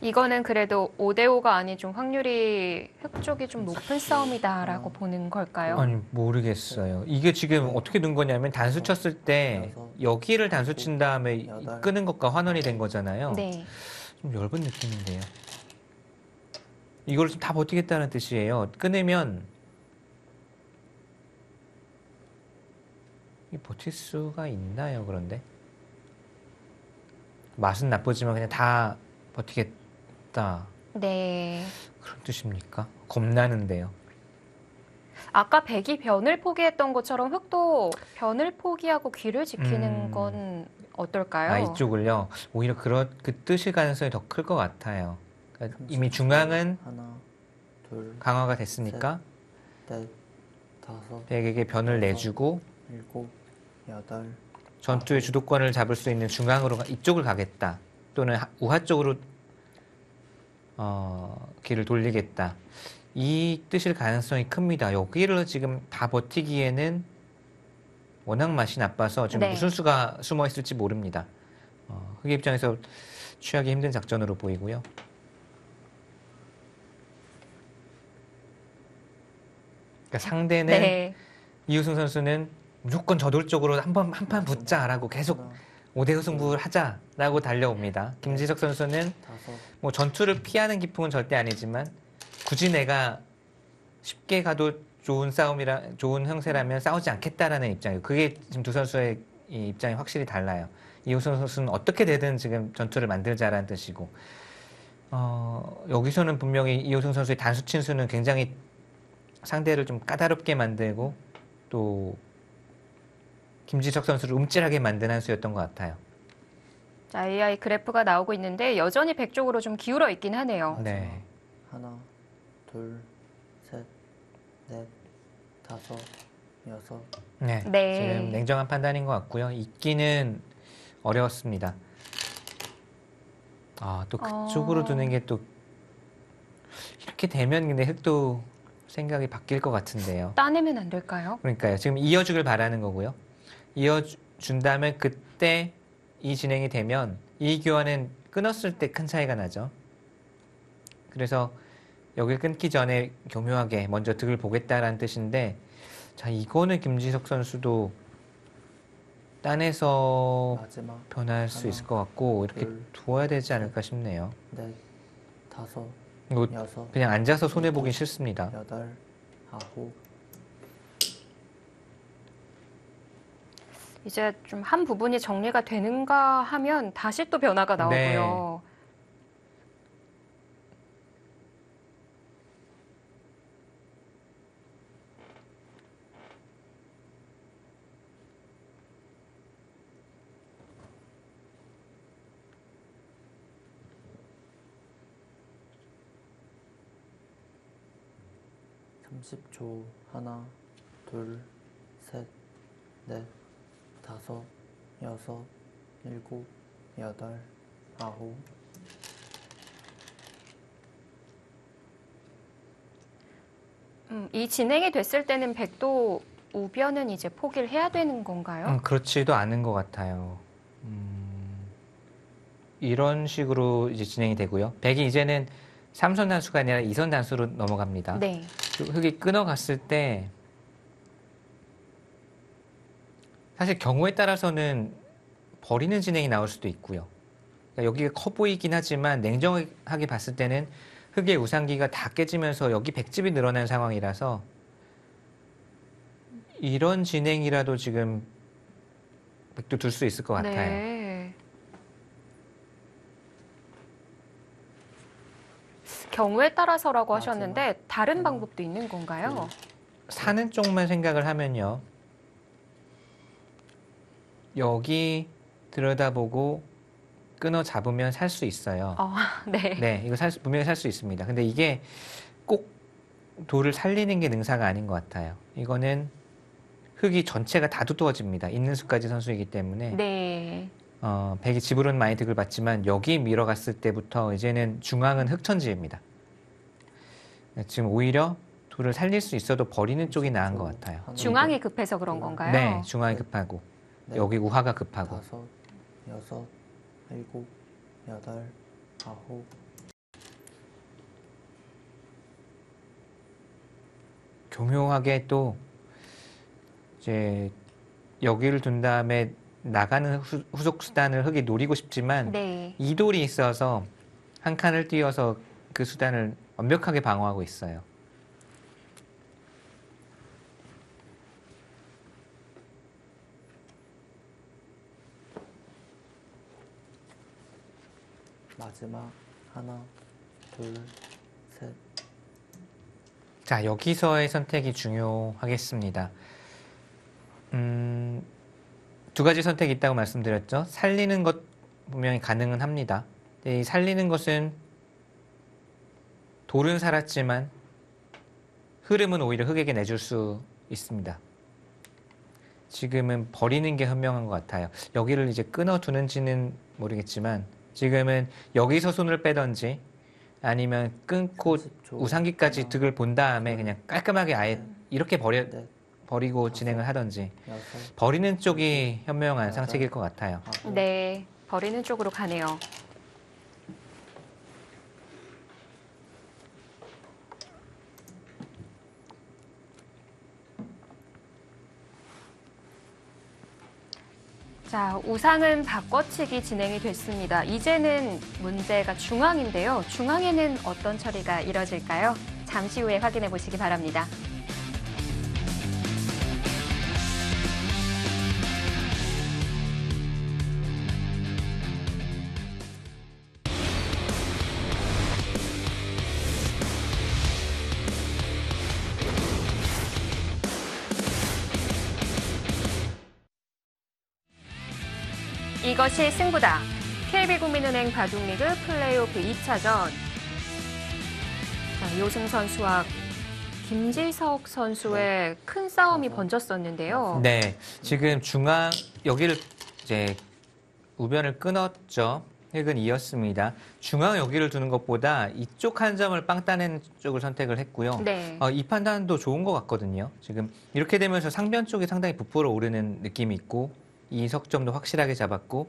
이거는 그래도 5대5가 아닌 좀 확률이 흑 쪽이 좀 높은 싸움이다라고 보는 걸까요? 아니 모르겠어요. 이게 지금 어떻게 둔 거냐면 단수 쳤을 때 여기를 단수 친 다음에 끄는 것과 환원이 된 거잖아요. 네. 좀 엷은 느낌인데요. 이걸 다 버티겠다는 뜻이에요. 끊으면 이 버틸 수가 있나요? 그런데 맛은 나쁘지만 그냥 다 버티겠다. 네. 그런 뜻입니까? 겁나는데요. 아까 백이 변을 포기했던 것처럼 흑도 변을 포기하고 귀를 지키는 건 어떨까요? 이쪽을요. 오히려 그 뜻일 가능성이 더 클 것 같아요. 그러니까 이미 중앙은 하나, 둘, 강화가 됐으니까 넷, 다섯, 백에게 변을 여섯, 내주고 일곱, 여덟, 전투의 주도권을 잡을 수 있는 중앙으로 이쪽을 가겠다. 또는 우하 쪽으로 길을 돌리겠다. 이 뜻일 가능성이 큽니다. 여기를 지금 다 버티기에는 워낙 맛이 나빠서 지금 네. 무슨 수가 숨어 있을지 모릅니다. 흑의 입장에서 취하기 힘든 작전으로 보이고요. 그러니까 상대는 네. 이우승 선수는 무조건 저돌적으로 한 판 붙자라고 계속 하나, 5대5 승부를 하자라고 달려옵니다. 김지석 선수는 다섯, 뭐 전투를 피하는 기풍은 절대 아니지만 굳이 내가 쉽게 가도 좋은 좋은 형세라면 싸우지 않겠다라는 입장이에요. 그게 지금 두 선수의 이 입장이 확실히 달라요. 이우승 선수는 어떻게 되든 지금 전투를 만들자라는 뜻이고, 여기서는 분명히 이우승 선수의 단수 친수는 굉장히 상대를 좀 까다롭게 만들고 또 김지석 선수를 움찔하게 만든 한 수였던 것 같아요. 자, AI 그래프가 나오고 있는데 여전히 백 쪽으로 좀 기울어 있긴 하네요. 네. 하나, 둘, 셋, 넷, 다섯, 여섯, 네. 네. 지금 냉정한 판단인 것 같고요. 있기는 어려웠습니다. 또 그쪽으로 두는 게 또 이렇게 되면 근데 흑도 생각이 바뀔 것 같은데요. 따내면 안 될까요? 그러니까요. 지금 이어주길 바라는 거고요. 이어준다면 그때 이 진행이 되면 이 교환은 끊었을 때 큰 차이가 나죠. 그래서 여길 끊기 전에 교묘하게 먼저 득을 보겠다라는 뜻인데, 자, 이거는 김지석 선수도 딴에서 마지막 변할 수 하나, 있을 것 같고 이렇게 둘, 두어야 되지 않을까 싶네요. 넷, 다섯, 이거 여섯, 그냥 앉아서 손해보기 싫습니다. 여덟, 아홉, 이제 좀 한 부분이 정리가 되는가 하면 다시 또 변화가 나오고요. 네. 30초. 하나, 둘, 셋, 넷, 다섯, 여섯, 일곱, 여덟, 아홉. 이 진행이 됐을 때는 백도 우변은 이제 포기를 해야 되는 건가요? 그렇지도 않은 것 같아요. 이런 식으로 이제 진행이 되고요. 백이 이제는 3선 단수가 아니라 2선 단수로 넘어갑니다. 네. 흙이 끊어갔을 때 사실 경우에 따라서는 버리는 진행이 나올 수도 있고요. 그러니까 여기가 커 보이긴 하지만 냉정하게 봤을 때는 흙의 우상기가 다 깨지면서 여기 백집이 늘어난 상황이라서 이런 진행이라도 지금 백도 둘 수 있을 것 같아요. 네. 경우에 따라서라고 마지막 하셨는데 다른 하나, 방법도 있는 건가요? 사는 쪽만 생각을 하면요. 여기 들여다보고 끊어 잡으면 살 수 있어요. 네. 네, 이거 분명히 살 수 있습니다. 근데 이게 꼭 돌을 살리는 게 능사가 아닌 것 같아요. 이거는 흙이 전체가 다 두터워집니다. 있는 수까지 선수이기 때문에 네. 백이 집으로는 많이 득을 받지만 여기 밀어갔을 때부터 이제는 중앙은 흙천지입니다. 지금 오히려 돌을 살릴 수 있어도 버리는 쪽이 나은 것 같아요. 중앙이 급해서 그런 건가요? 네, 중앙이 급하고 넷, 여기 우하가 급하고. 다섯, 여섯, 일곱, 여덟, 아홉. 교묘하게 또 이제 여기를 둔 다음에 나가는 후속 수단을 흙이 노리고 싶지만 네. 이 돌이 있어서 한 칸을 띄어서 그 수단을 완벽하게 방어하고 있어요. 마지막 하나, 둘, 셋. 자, 여기서의 선택이 중요하겠습니다. 두 가지 선택이 있다고 말씀드렸죠. 살리는 것 분명히 가능은 합니다. 이 살리는 것은 돌은 살았지만 흐름은 오히려 흙에게 내줄 수 있습니다. 지금은 버리는 게 현명한 것 같아요. 여기를 이제 끊어두는지는 모르겠지만 지금은 여기서 손을 빼던지 아니면 끊고 30초. 우상기까지 하나, 득을 본 다음에 그냥 깔끔하게 아예 이렇게 넷, 버리고 다섯, 진행을 하던지 여섯, 버리는 쪽이 현명한 여덟, 상책일 것 같아요. 아홉. 네. 버리는 쪽으로 가네요. 자, 우상은 바꿔치기 진행이 됐습니다. 이제는 문제가 중앙인데요. 중앙에는 어떤 처리가 이뤄질까요? 잠시 후에 확인해 보시기 바랍니다. 이것이 승부다. KB국민은행 바둑리그 플레이오프 2차전. 자, 이호승 선수와 김지석 선수의 큰 싸움이 번졌었는데요. 네, 지금 중앙 여기를 이제 우변을 끊었죠. 획은 이었습니다. 중앙 여기를 두는 것보다 이쪽 한 점을 빵 따내는 쪽을 선택을 했고요. 네. 이 판단도 좋은 것 같거든요. 지금 이렇게 되면서 상변 쪽이 상당히 부풀어 오르는 느낌이 있고 이 석점도 확실하게 잡았고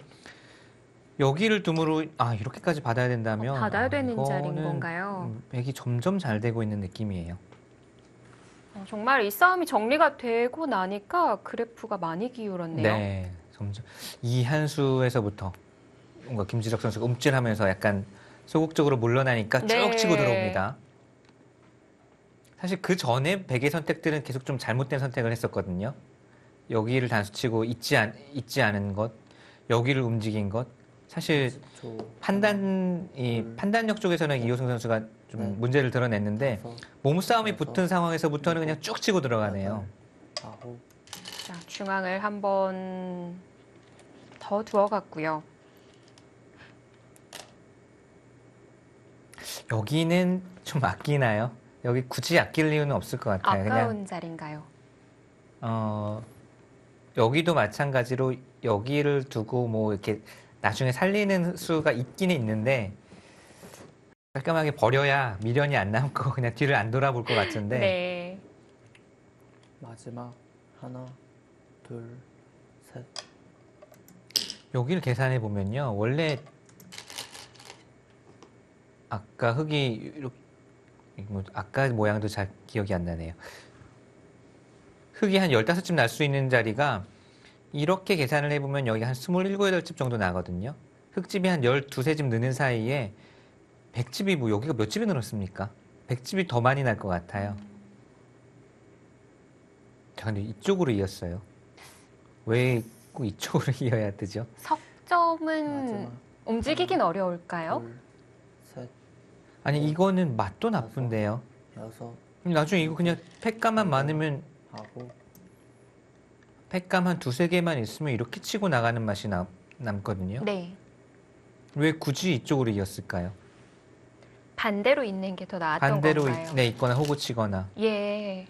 여기를 둠으로 이렇게까지 받아야 된다면 받아야 되는 자리인 이거는 건가요? 백이 점점 잘 되고 있는 느낌이에요. 정말 이 싸움이 정리가 되고 나니까 그래프가 많이 기울었네요. 네, 점점 이 한 수에서부터 뭔가 김지석 선수가 움찔하면서 약간 소극적으로 물러나니까 쭉 네. 치고 들어옵니다. 사실 그 전에 백의 선택들은 계속 좀 잘못된 선택을 했었거든요. 여기를 단수치고 있지 않은 것, 여기를 움직인 것. 사실 30초. 판단력 쪽에서는 이호승 선수가 좀 네. 문제를 드러냈는데 다섯, 몸싸움이 여섯, 붙은 상황에서부터는 그냥 일곱, 쭉 치고 들어가네요. 여덟, 아홉. 자, 중앙을 한 번 더 두어갔고요. 여기는 좀 아끼나요? 여기 굳이 아낄 이유는 없을 것 같아요. 아까운 자리인가요? 여기도 마찬가지로 여기를 두고 뭐 이렇게 나중에 살리는 수가 있기는 있는데 깔끔하게 버려야 미련이 안 남고 그냥 뒤를 안 돌아볼 것 같은데 네. 마지막 하나, 둘, 셋. 여기를 계산해 보면요. 원래 아까 흙이 이렇게 뭐 아까 모양도 잘 기억이 안 나네요. 흙이 한 15집 날 수 있는 자리가 이렇게 계산을 해보면 여기가 한 27, 8집 정도 나거든요. 흙집이 한 12, 3집 느는 사이에 100집이 뭐 여기가 몇 집이 늘었습니까? 100집이 더 많이 날 것 같아요. 자, 근데 이쪽으로 이었어요. 왜 꼭 이쪽으로 이어야 되죠? 석점은 마지막 움직이긴 어려울까요? 둘, 셋, 아니 이거는 맛도 나쁜데요. 여섯, 나중에 이거 그냥 팩감만 많으면 아홉, 팩감 한 두세 개만 있으면 이렇게 치고 나가는 맛이 남거든요. 네. 왜 굳이 이쪽으로 이었을까요? 반대로 있는 게 더 나았던 반대로 건가요? 네, 있거나 호구 치거나. 예.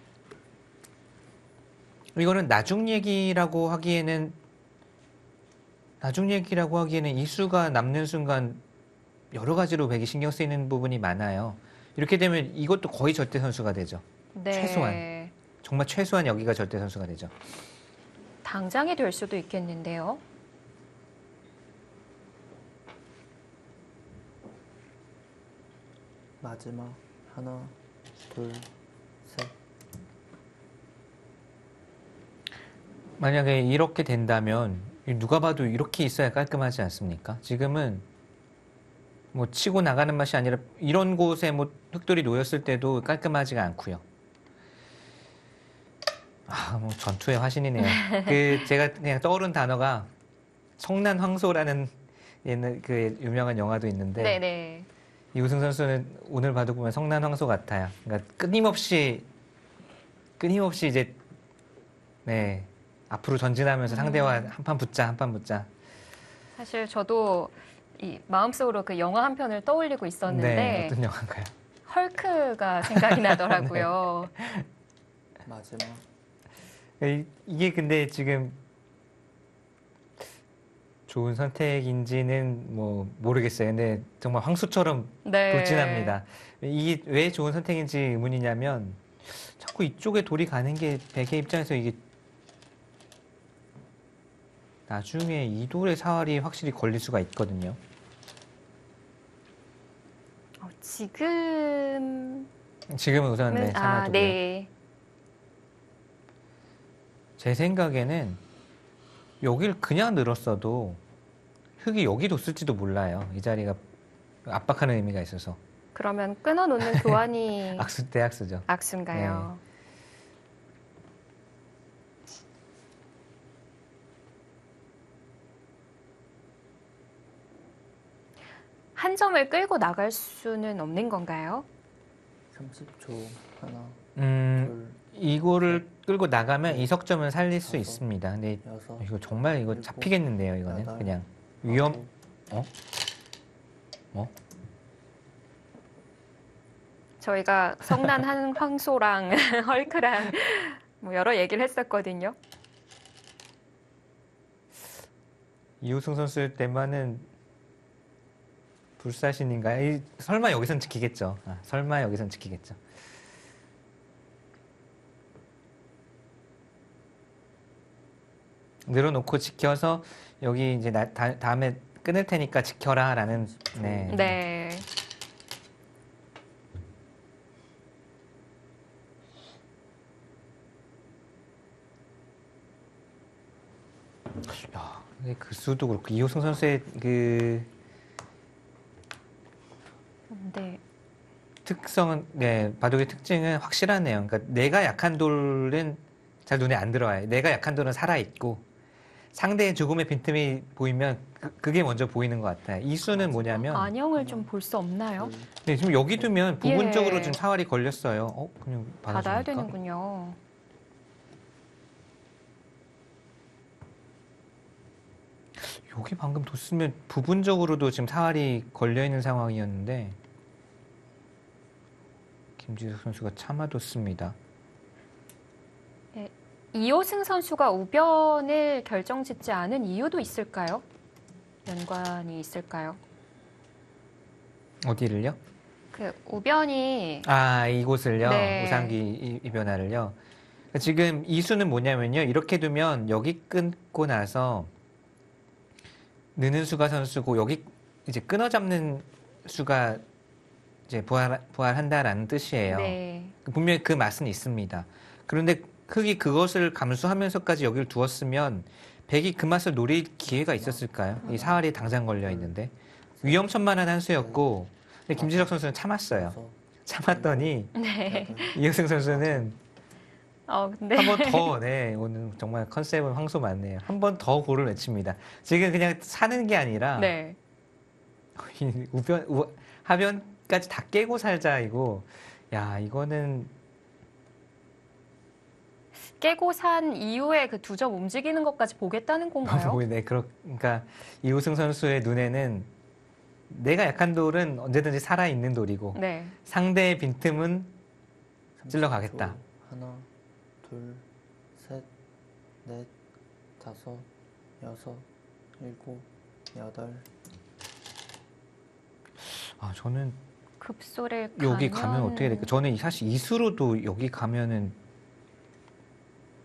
이거는 나중 얘기라고 하기에는 이수가 남는 순간 여러 가지로 백이 신경 쓰이는 부분이 많아요. 이렇게 되면 이것도 거의 절대 선수가 되죠. 네. 최소한. 정말 최소한 여기가 절대 선수가 되죠. 당장이 될 수도 있겠는데요. 마지막 하나, 둘, 셋, 만약에 이렇게 된다면 누가 봐도 이렇게 있어야 깔끔하지 않습니까? 지금은 뭐 치고 나가는 맛이 아니라 이런 곳에 뭐 흙돌이 놓였을 때도 깔끔하지가 않고요. 아, 뭐 전투의 화신이네요. 제가 그냥 떠오른 단어가 성난 황소라는 옛날 그 유명한 영화도 있는데 네네. 이우승 선수는 오늘 봐도 보면 성난 황소 같아요. 그러니까 끊임없이 이제 네 앞으로 전진하면서 상대와 한판 붙자. 사실 저도 이 마음속으로 그 영화 한 편을 떠올리고 있었는데 네, 어떤 영화인가요? 헐크가 생각이 나더라고요. 마지막 이게 근데 지금 좋은 선택인지는 뭐 모르겠어요. 근데 정말 황소처럼 네. 돌진합니다. 이게 왜 좋은 선택인지 의문이냐면 자꾸 이쪽에 돌이 가는 게 백의 입장에서 이게 나중에 이 돌의 사활이 확실히 걸릴 수가 있거든요. 지금은 지금은 우선 네, 참아두고요. 네. 제 생각에는 여길 그냥 늘었어도 흙이 여기 뒀을지도 몰라요. 이 자리가 압박하는 의미가 있어서. 그러면 끊어놓는 교환이 악수 대 악수죠. 악순가요? 한 점을 끌고 나갈 수는 없는 건가요? 30초 하나, 음, 둘, 이거를 끌고 나가면 네. 이석점을 살릴 수 다섯, 있습니다. 근데 여섯, 이거 정말 이거 일곱, 잡히겠는데요. 이거는 여덟, 그냥 위험. 아홉, 저희가 성난 한 황소랑 헐크랑 뭐 여러 얘기를 했었거든요. 이우승 선수 때만은 불사신인가요? 설마 여기선 지키겠죠. 설마 여기선 지키겠죠. 늘어놓고 지켜서 여기 이제 다음에 끊을 테니까 지켜라라는 네. 네. 야, 근데 그 수도 그렇고 이호승 선수의 그 네. 특성은 네 바둑의 특징은 확실하네요. 그러니까 내가 약한 돌은 잘 눈에 안 들어와요. 내가 약한 돌은 살아 있고 상대의 조금의 빈틈이 보이면 그게 먼저 보이는 것 같아요. 이 수는 뭐냐면 안형을 좀 볼 수 없나요? 둘, 네, 지금 여기 두면 부분적으로 예. 좀 사활이 걸렸어요. 그냥 받아야 받아줍니까? 되는군요. 여기 방금 뒀으면 부분적으로도 지금 사활이 걸려 있는 상황이었는데 김지석 선수가 참아뒀습니다. 이호승 선수가 우변을 결정짓지 않은 이유도 있을까요? 연관이 있을까요? 어디를요? 그 우변이 이곳을요. 네. 우상기 이변화를요. 지금 이 수는 뭐냐면요. 이렇게 두면 여기 끊고 나서 느는 수가 선수고 여기 이제 끊어 잡는 수가 이제 부활한다라는 뜻이에요. 네. 분명히 그 맛은 있습니다. 그런데 흑이 그것을 감수하면서까지 여기를 두었으면 백이 그 맛을 노릴 기회가 있었을까요? 이 사활이 당장 걸려 있는데 위험천만한 한 수였고, 근데 김지석 선수는 참았어요. 참았더니 네. 이호승 선수는 근데 한 번 더, 네, 오늘 정말 컨셉은 황소 맞네요. 한 번 더 골을 외칩니다. 지금 그냥 사는 게 아니라 네. 하변까지 다 깨고 살자 이거. 야, 이거는 깨고 산 이후에 그 두 점 움직이는 것까지 보겠다는 건가요? 네, 그러니까 이호승 선수의 눈에는 내가 약한 돌은 언제든지 살아 있는 돌이고 네. 상대의 빈틈은 30초. 찔러 가겠다. 하나, 둘, 셋, 넷, 다섯, 여섯, 일곱, 여덟. 저는 급소를 여기 가면 어떻게 될까? 저는 사실 이수로도 여기 가면은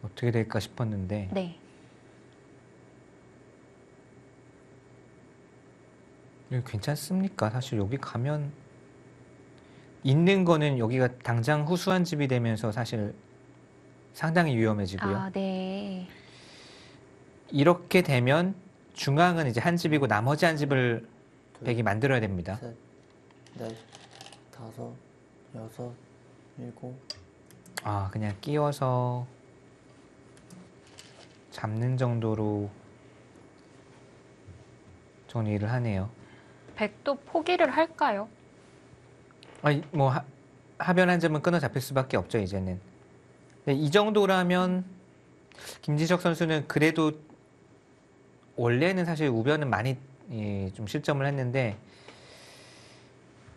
어떻게 될까 싶었는데 네. 여기 괜찮습니까? 사실 여기 가면 있는 거는 여기가 당장 후수한 집이 되면서 사실 상당히 위험해지고요. 아, 네. 이렇게 되면 중앙은 이제 한 집이고 나머지 한 집을 둘, 백이 만들어야 됩니다. 셋, 넷, 다섯, 여섯, 일곱. 그냥 끼워서 잡는 정도로 정리를 하네요. 백도 포기를 할까요? 뭐 하변 한 점은 끊어 잡힐 수밖에 없죠, 이제는. 네, 이 정도라면 김지석 선수는 그래도 원래는 사실 우변은 많이 좀 실점을 했는데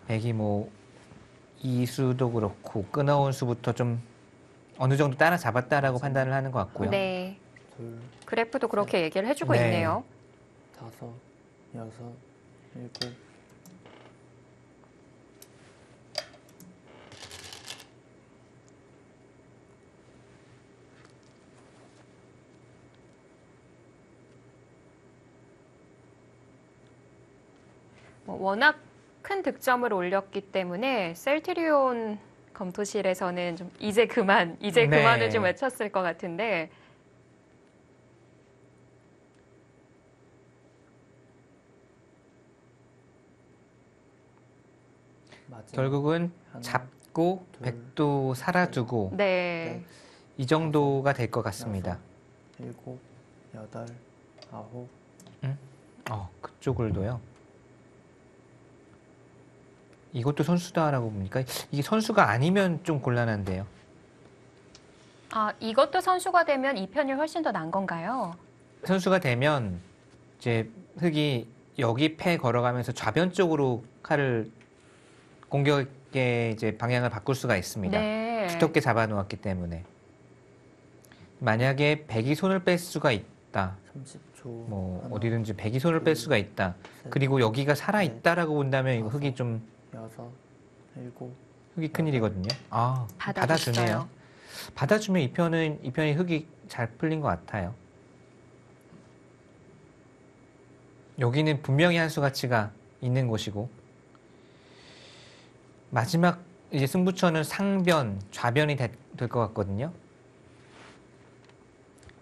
백이 뭐 이수도 그렇고 끊어온 수부터 좀 어느 정도 따라잡았다라고 판단을 하는 것 같고요. 네. 둘, 그래프도 그렇게 얘기를 해주고 네. 있네요. 다섯, 여섯, 일곱. 워낙 큰 득점을 올렸기 때문에 셀트리온 검토실에서는 좀 이제 네. 그만을 좀 외쳤을 것 같은데 마지막. 결국은 하나, 잡고 둘, 백도 살아두고 네. 이 정도가 될 것 같습니다. 일곱, 여덟, 아홉. 그쪽을 둬요. 이것도 선수다라고 보니까 이게 선수가 아니면 좀 곤란한데요. 이것도 선수가 되면 이 편이 훨씬 더 난 건가요? 선수가 되면 이제 흑이 여기 패 걸어가면서 좌변 쪽으로 칼을 공격의 이제 방향을 바꿀 수가 있습니다. 네. 두텁게 잡아놓았기 때문에 만약에 백이 손을 뺄 수가 있다. 30초. 뭐 하나, 어디든지 백이 손을 뺄 수가 있다. 셋, 그리고 여기가 살아 있다라고 본다면 이거 다섯, 흑이 좀 여섯, 일곱. 흑이 큰 일이거든요. 받아주네요. 받아주면 이 편이 흑이 잘 풀린 것 같아요. 여기는 분명히 한 수 가치가 있는 곳이고 마지막 이제 승부처는 상변, 좌변이 될 것 같거든요.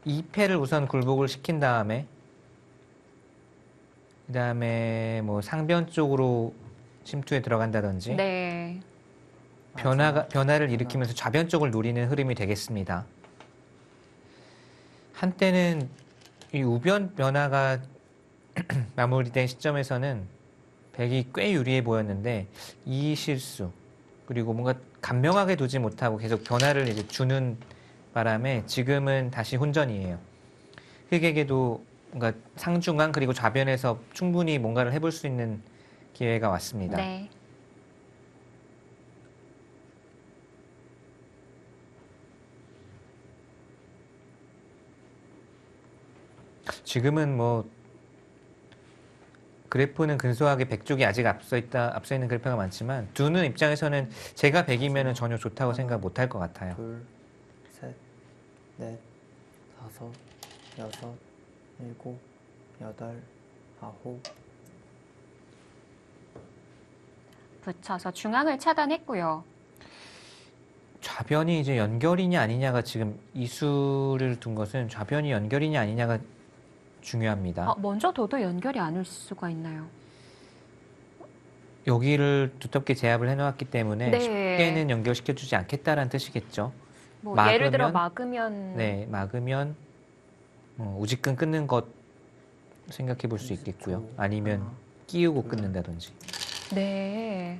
이 패를 우선 굴복을 시킨 다음에 그다음에 뭐 상변 쪽으로 침투에 들어간다든지 네. 변화를 일으키면서 좌변 쪽을 노리는 흐름이 되겠습니다. 한때는 이 우변 변화가 마무리된 시점에서는 백이 꽤 유리해 보였는데 이 실수 그리고 뭔가 간명하게 두지 못하고 계속 변화를 이제 주는 바람에 지금은 다시 혼전이에요. 흑에게도 뭔가 상중앙 그리고 좌변에서 충분히 뭔가를 해볼 수 있는 기회가 왔습니다. 네. 지금은 뭐 그래프는 근소하게 백 쪽이 아직 앞서 있는 그래프가 많지만 두는 입장에서는 제가 백이면 전혀 좋다고 생각 못 할 것 같아요. 둘, 셋, 넷, 다섯, 여섯, 일곱, 여덟, 아홉. 붙여서 중앙을 차단했고요. 좌변이 이제 연결이냐 아니냐가 지금 이수를 둔 것은 좌변이 연결이냐 아니냐가 중요합니다. 먼저 둬도 연결이 안 올 수가 있나요? 여기를 두텁게 제압을 해놓았기 때문에 네. 쉽게는 연결시켜주지 않겠다라는 뜻이겠죠. 뭐 막으면, 예를 들어 막으면 네, 막으면 우직근 끊는 것 생각해 볼 수 있겠고요. 아니면 끼우고 끊는다든지. 네.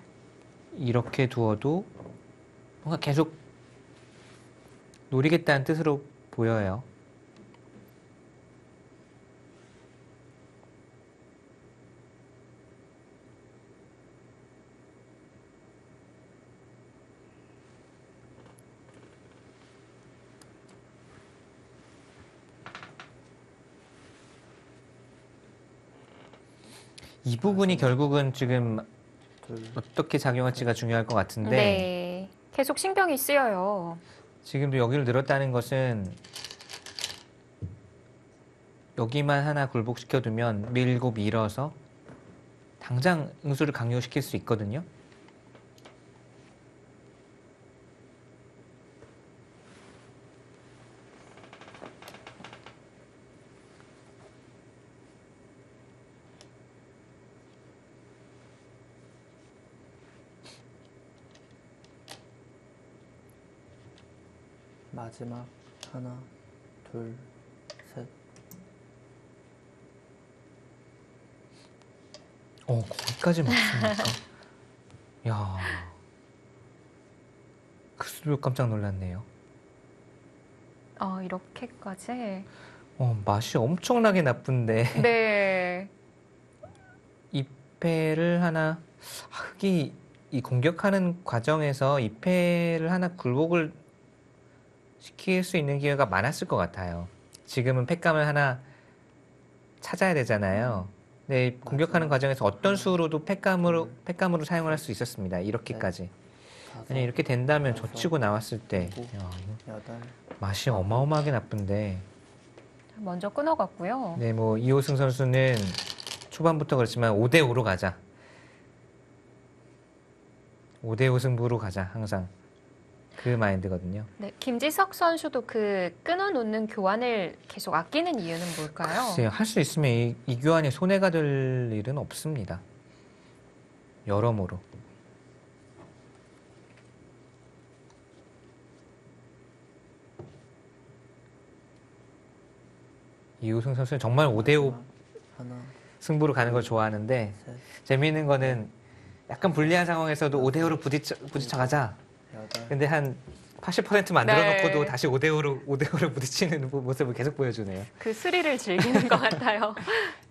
이렇게 두어도 뭔가 계속 노리겠다는 뜻으로 보여요. 이 부분이 결국은 지금 둘, 어떻게 작용할지가 중요할 것 같은데 네. 계속 신경이 쓰여요. 지금도 여기를 늘었다는 것은 여기만 하나 굴복시켜두면 밀고 밀어서 당장 응수를 강요시킬 수 있거든요. 마지막 하나, 둘, 셋. 거기까지 맞습니까? 야, 글쎄요, 깜짝 놀랐네요. 이렇게까지. 맛이 엄청나게 나쁜데 네. 잎패를 하나 흑이 이 공격하는 과정에서 잎패를 하나 굴복을 시킬 수 있는 기회가 많았을 것 같아요. 지금은 팩감을 하나 찾아야 되잖아요. 네, 공격하는 과정에서 어떤 수로도 팩감으로 사용을 할 수 있었습니다. 이렇게까지. 다섯, 아니 이렇게 된다면 여섯, 젖히고 나왔을 때 일곱, 야, 이거 여덟, 맛이 어마어마하게 나쁜데. 먼저 끊어갔고요. 네, 뭐 이호승 선수는 초반부터 그렇지만 5대5로 가자. 5대5 승부로 가자. 항상 그 마인드거든요. 네, 김지석 선수도 그 끊어놓는 교환을 계속 아끼는 이유는 뭘까요? 글쎄요, 할 수 있으면 이 교환이 손해가 될 일은 없습니다. 여러모로. 이우승 선수는 정말 5대5 하나, 승부로 가는 걸 좋아하는데 셋, 재미있는 거는 약간 불리한 상황에서도 5대5로 부딪혀 가자. 여덟, 근데 한 80% 만들어 네. 놓고도 다시 5대5로 부딪히는 모습을 계속 보여주네요. 그 스릴을 즐기는 것 같아요.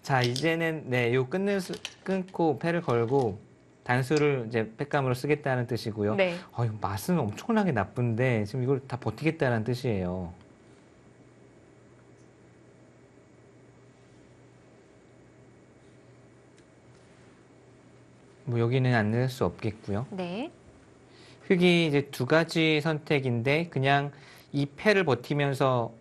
자, 이제는 네, 요 끊고 패를 걸고 단수를 이제 팩감으로 쓰겠다는 뜻이고요. 네. 이거 맛은 엄청나게 나쁜데 지금 이걸 다 버티겠다는 뜻이에요. 뭐 여기는 안 넣을 수 없겠고요. 네. 흙이 이제 두 가지 선택인데 그냥 이 패를 버티면서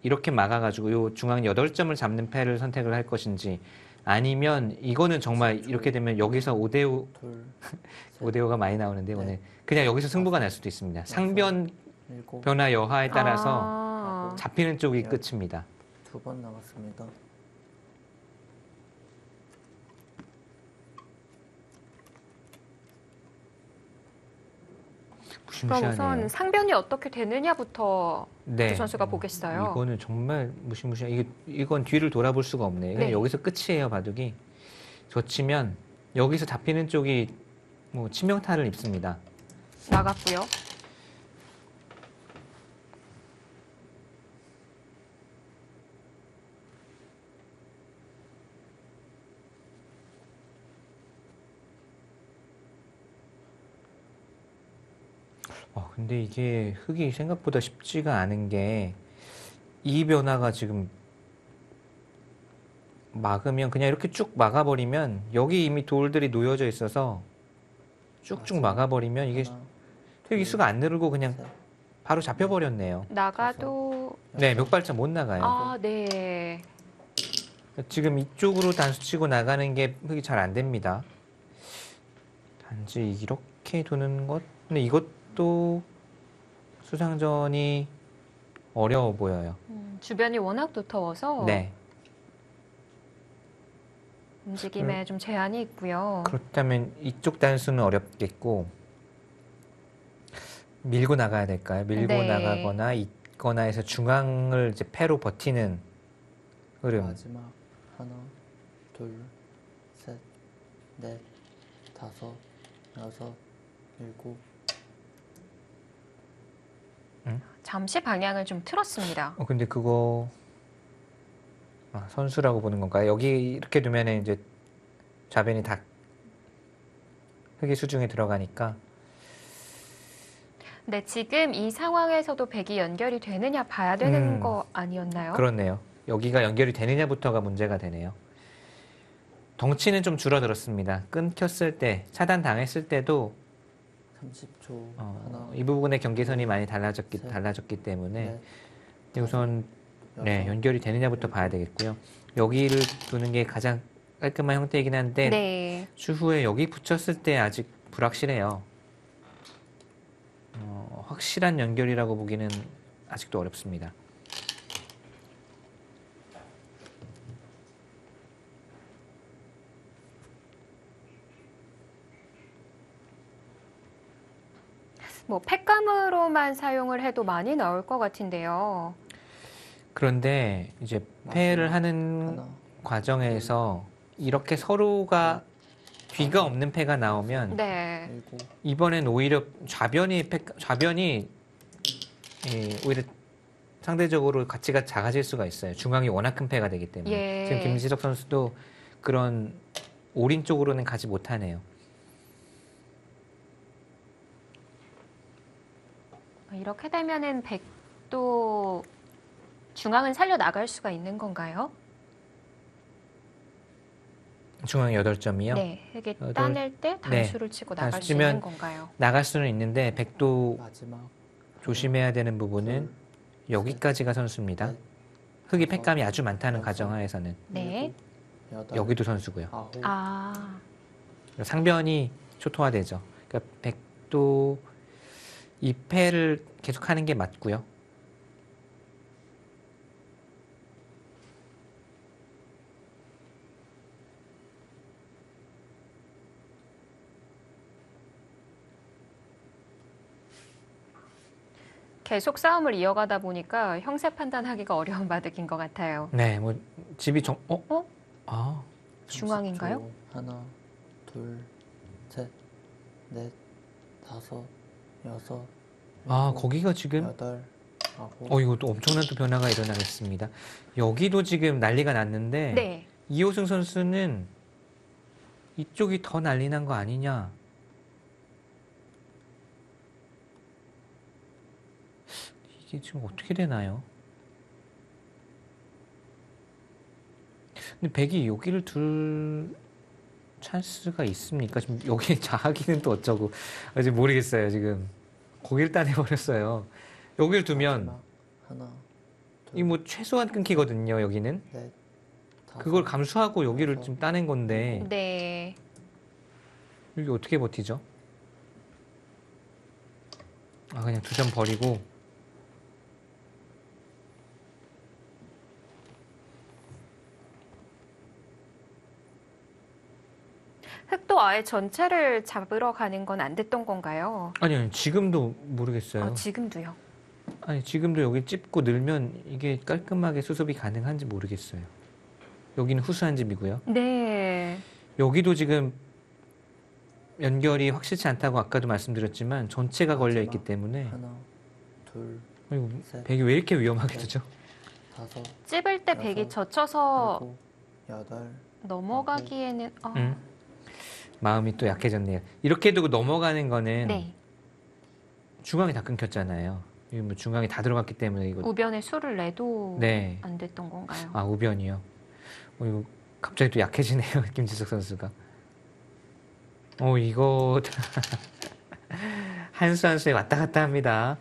이렇게 막아가지고 요 중앙 8점을 잡는 패를 선택을 할 것인지 아니면 이거는 정말 이렇게 되면 여기서 5대5 둘, 5대5가 많이 나오는데 네. 오늘 그냥 여기서 승부가 날 수도 있습니다. 상변 일곱, 변화 여하에 따라서 아, 잡히는 쪽이 끝입니다. 두 번 남았습니다. 그럼 무시무시하네요. 우선 상변이 어떻게 되느냐부터 네. 두 선수가 보겠어요. 이거는 정말 무시무시해. 이건 뒤를 돌아볼 수가 없네요. 그냥 네. 여기서 끝이에요, 바둑이. 젖히면 여기서 잡히는 쪽이 뭐 치명타를 입습니다. 나갔고요. 근데 이게 흙이 생각보다 쉽지가 않은 게 이 변화가 지금 막으면 그냥 이렇게 쭉 막아버리면 여기 이미 돌들이 놓여져 있어서 쭉쭉 막아버리면 이게 하나, 흙이 수가 안 늘고 그냥 셋, 바로 잡혀버렸네요. 나가도 네, 몇 발짝 못 나가요. 네. 지금 이쪽으로 단수 치고 나가는 게 흙이 잘 안 됩니다. 단지 이렇게 두는 것, 근데 이것도 수상전이 어려워 보여요. 주변이 워낙 두터워서 네. 움직임에 좀 제한이 있고요. 그렇다면 이쪽 단수는 어렵겠고 밀고 나가야 될까요? 밀고 네. 나가거나 있거나 해서 중앙을 이제 패로 버티는 흐름. 마지막 하나, 둘, 셋, 넷, 다섯, 여섯, 일곱. 잠시 방향을 좀 틀었습니다. 근데 그거 선수라고 보는 건가요? 여기 이렇게 두면 이제 좌변이 다 흙의 수중에 들어가니까. 네, 지금 이 상황에서도 백이 연결이 되느냐 봐야 되는 거 아니었나요? 그렇네요. 여기가 연결이 되느냐부터가 문제가 되네요. 덩치는 좀 줄어들었습니다. 끊겼을 때, 차단 당했을 때도 30초. 하나, 이 부분의 경계선이 많이 셋, 달라졌기 때문에 넷, 우선 여섯, 연결이 되느냐부터 봐야 되겠고요. 여기를 두는 게 가장 깔끔한 형태이긴 한데 네. 추후에 여기 붙였을 때 아직 불확실해요. 확실한 연결이라고 보기는 아직도 어렵습니다. 뭐 팩감으로만 사용을 해도 많이 나올 것 같은데요. 그런데 이제 패를 하는 하나, 과정에서 이렇게 서로가 뒤가 없는 패가 나오면 네. 일곱, 이번엔 오히려 좌변이 오히려 상대적으로 가치가 작아질 수가 있어요. 중앙이 워낙 큰 패가 되기 때문에. 예. 지금 김지석 선수도 그런 올인 쪽으로는 가지 못하네요. 이렇게 되면은 백도 중앙은 살려 나갈 수가 있는 건가요? 중앙 8점이요. 네, 흙에 여덟- 따낼 때 단수를 치고 나갈 단수 수 있는 치면 건가요? 나갈 수는 있는데 백도 마지막 조심해야 되는 부분은 여기까지가 선수입니다. 흙이 팩감이 아주 많다는 가정하에서는 네. 여덟, 여기도 선수고요. 아홉, 아, 상변이 초토화되죠. 그러니까 백도 이 패를 계속하는 게 맞고요. 계속 싸움을 이어가다 보니까 형세 판단하기가 어려운 바둑인 것 같아요. 네, 뭐 집이 어? 아, 중앙인가요? 30초. 하나, 둘, 셋, 넷, 다섯, 여섯, 일곱, 거기가 지금 여덟, 아홉. 이거 또 엄청난 또 변화가 일어나겠습니다. 여기도 지금 난리가 났는데 네. 이호승 선수는 이쪽이 더 난리 난 거 아니냐? 이게 지금 어떻게 되나요? 근데 백이 여기를 둘 찬스가 있습니까? 지금 여기 자하기는 또 어쩌고 아직 모르겠어요. 지금 거길 따내버렸어요. 여길 두면 마지막. 하나, 둘, 이 뭐 최소한 끊기거든요. 여기는 넷, 다섯, 그걸 감수하고 여기를 여섯, 좀 따낸 건데 네. 여기 어떻게 버티죠? 그냥 2점 버리고 흙도 아예 전체를 잡으러 가는 건 안 됐던 건가요? 아니요 지금도 모르겠어요. 지금도요. 아니 지금도 여기 찝고 늘면 이게 깔끔하게 수습이 가능한지 모르겠어요. 여기는 후수한 집이고요. 네. 여기도 지금 연결이 확실치 않다고 아까도 말씀드렸지만 전체가 걸려 있기 때문에 하나, 둘, 이거 셋, 백이 왜 이렇게 위험하게 되죠? 다섯, 찝을 때 백이 여섯, 젖혀서 일곱, 여덟, 넘어가기에는 마음이 또 약해졌네요. 이렇게 두고 넘어가는 거는 네. 중앙이 다 끊겼잖아요. 이거 뭐 중앙이 다 들어갔기 때문에 이거 우변에 수를 내도 네. 안 됐던 건가요? 우변이요. 이거 갑자기 또 약해지네요. 김지석 선수가. 이거 한 수 한 수에 왔다 갔다 합니다.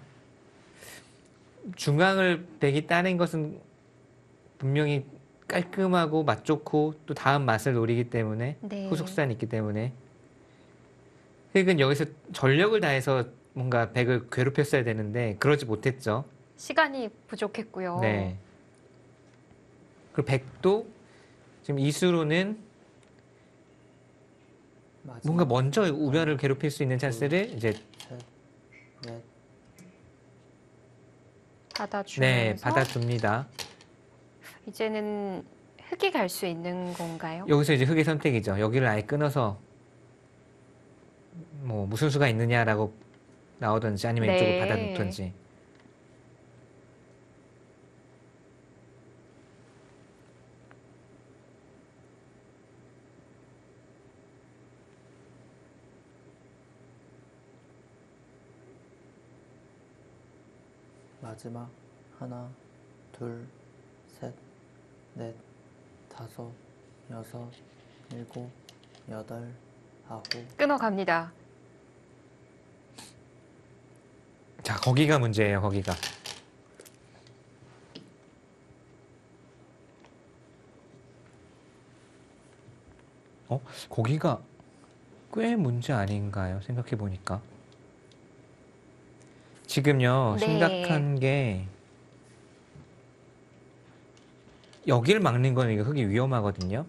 중앙을 백이 따낸 것은 분명히 깔끔하고 맛 좋고 또 다음 맛을 노리기 때문에 네. 후속선이 있기 때문에 흑은 여기서 전력을 다해서 뭔가 백을 괴롭혔어야 되는데 그러지 못했죠. 시간이 부족했고요. 네. 그리고 백도 지금 이수로는 마지막 뭔가 먼저 우변을 괴롭힐 수 있는 찬스를 이제 셋, 넷, 받아주면서 네 받아줍니다. 이제는 흑이 갈 수 있는 건가요? 여기서 이제 흑의 선택이죠. 여기를 아예 끊어서 뭐 무슨 수가 있느냐라고 나오든지 아니면 네. 이쪽을 받아놓든지. 마지막 하나, 둘, 셋, 넷, 다섯, 여섯, 일곱, 여덟, 아홉. 끊어갑니다. 자 거기가 문제예요. 거기가. 거기가 꽤 문제 아닌가요? 생각해 보니까. 지금요 네. 심각한 게 여기를 막는 거는 이거 흙이 위험하거든요.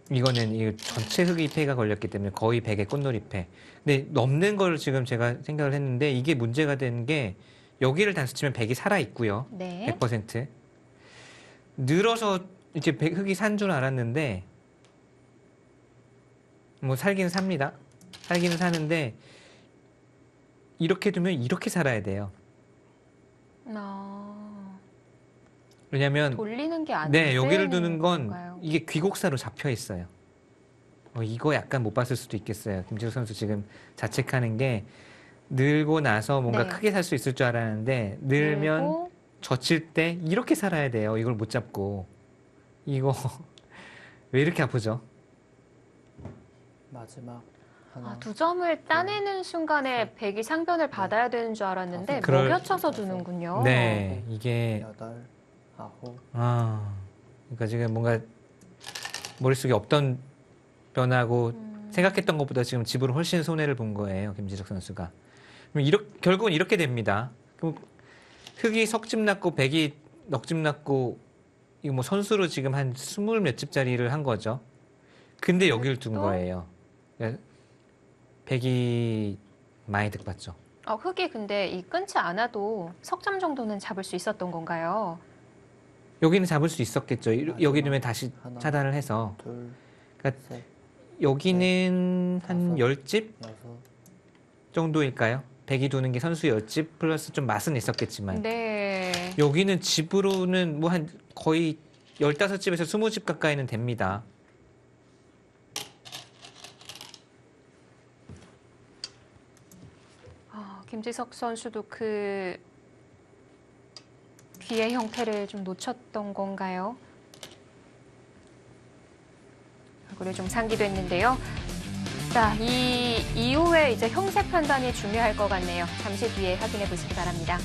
이거는 이 전체 흙이 폐가 걸렸기 때문에 거의 100의 꽃놀이패. 근데 넘는 걸 지금 제가 생각을 했는데 이게 문제가 되는 게 여기를 단수 치면 100이 살아 있고요. 네. 100%. 늘어서 이제 흙이 산 줄 알았는데 뭐 살기는 삽니다. 살기는 사는데 이렇게 두면 이렇게 살아야 돼요. 왜냐면 돌리는 게 안 네, 여기를 되는 두는 건 건가요? 이게 귀곡사로 잡혀 있어요. 이거 약간 못 봤을 수도 있겠어요. 김지우 선수 지금 자책하는 게 늘고 나서 뭔가 네. 크게 살 수 있을 줄 알았는데 늘면 늘고 젖힐 때 이렇게 살아야 돼요. 이걸 못 잡고. 이거 왜 이렇게 아프죠? 마지막 하나, 두 점을 따내는 순간에 백이 상변을 받아야 되는 줄 알았는데 그럴- 먹여쳐서 두는군요. 네, 이게 여덟, 아홉. 그러니까 지금 뭔가 머릿속에 없던 변화고 생각했던 것보다 지금 집으로 훨씬 손해를 본 거예요. 김지석 선수가. 그럼 결국은 이렇게 됩니다. 그럼 흑이 석집 났고 백이 넉집 났고 이거 뭐 선수로 지금 한 20 몇 집짜리를 한 거죠. 근데 여기를 둔 또? 거예요. 백이 많이 득봤죠. 흑이 근데 이 끊지 않아도 석점 정도는 잡을 수 있었던 건가요? 여기는 잡을 수 있었겠죠. 여기 두면 다시 하나, 차단을 해서. 둘, 그러니까 셋, 여기는 한 다섯. 10집 여섯, 정도일까요? 백이 두는 게 선수 10집 플러스 좀 맛은 있었겠지만. 네. 여기는 집으로는 뭐 한 거의 15집에서 20집 가까이는 됩니다. 김지석 선수도 그 뒤의 형태를 좀 놓쳤던 건가요? 얼굴에 좀 상기도 했는데요. 자, 이 이후에 이제 형세 판단이 중요할 것 같네요. 잠시 뒤에 확인해 보시기 바랍니다.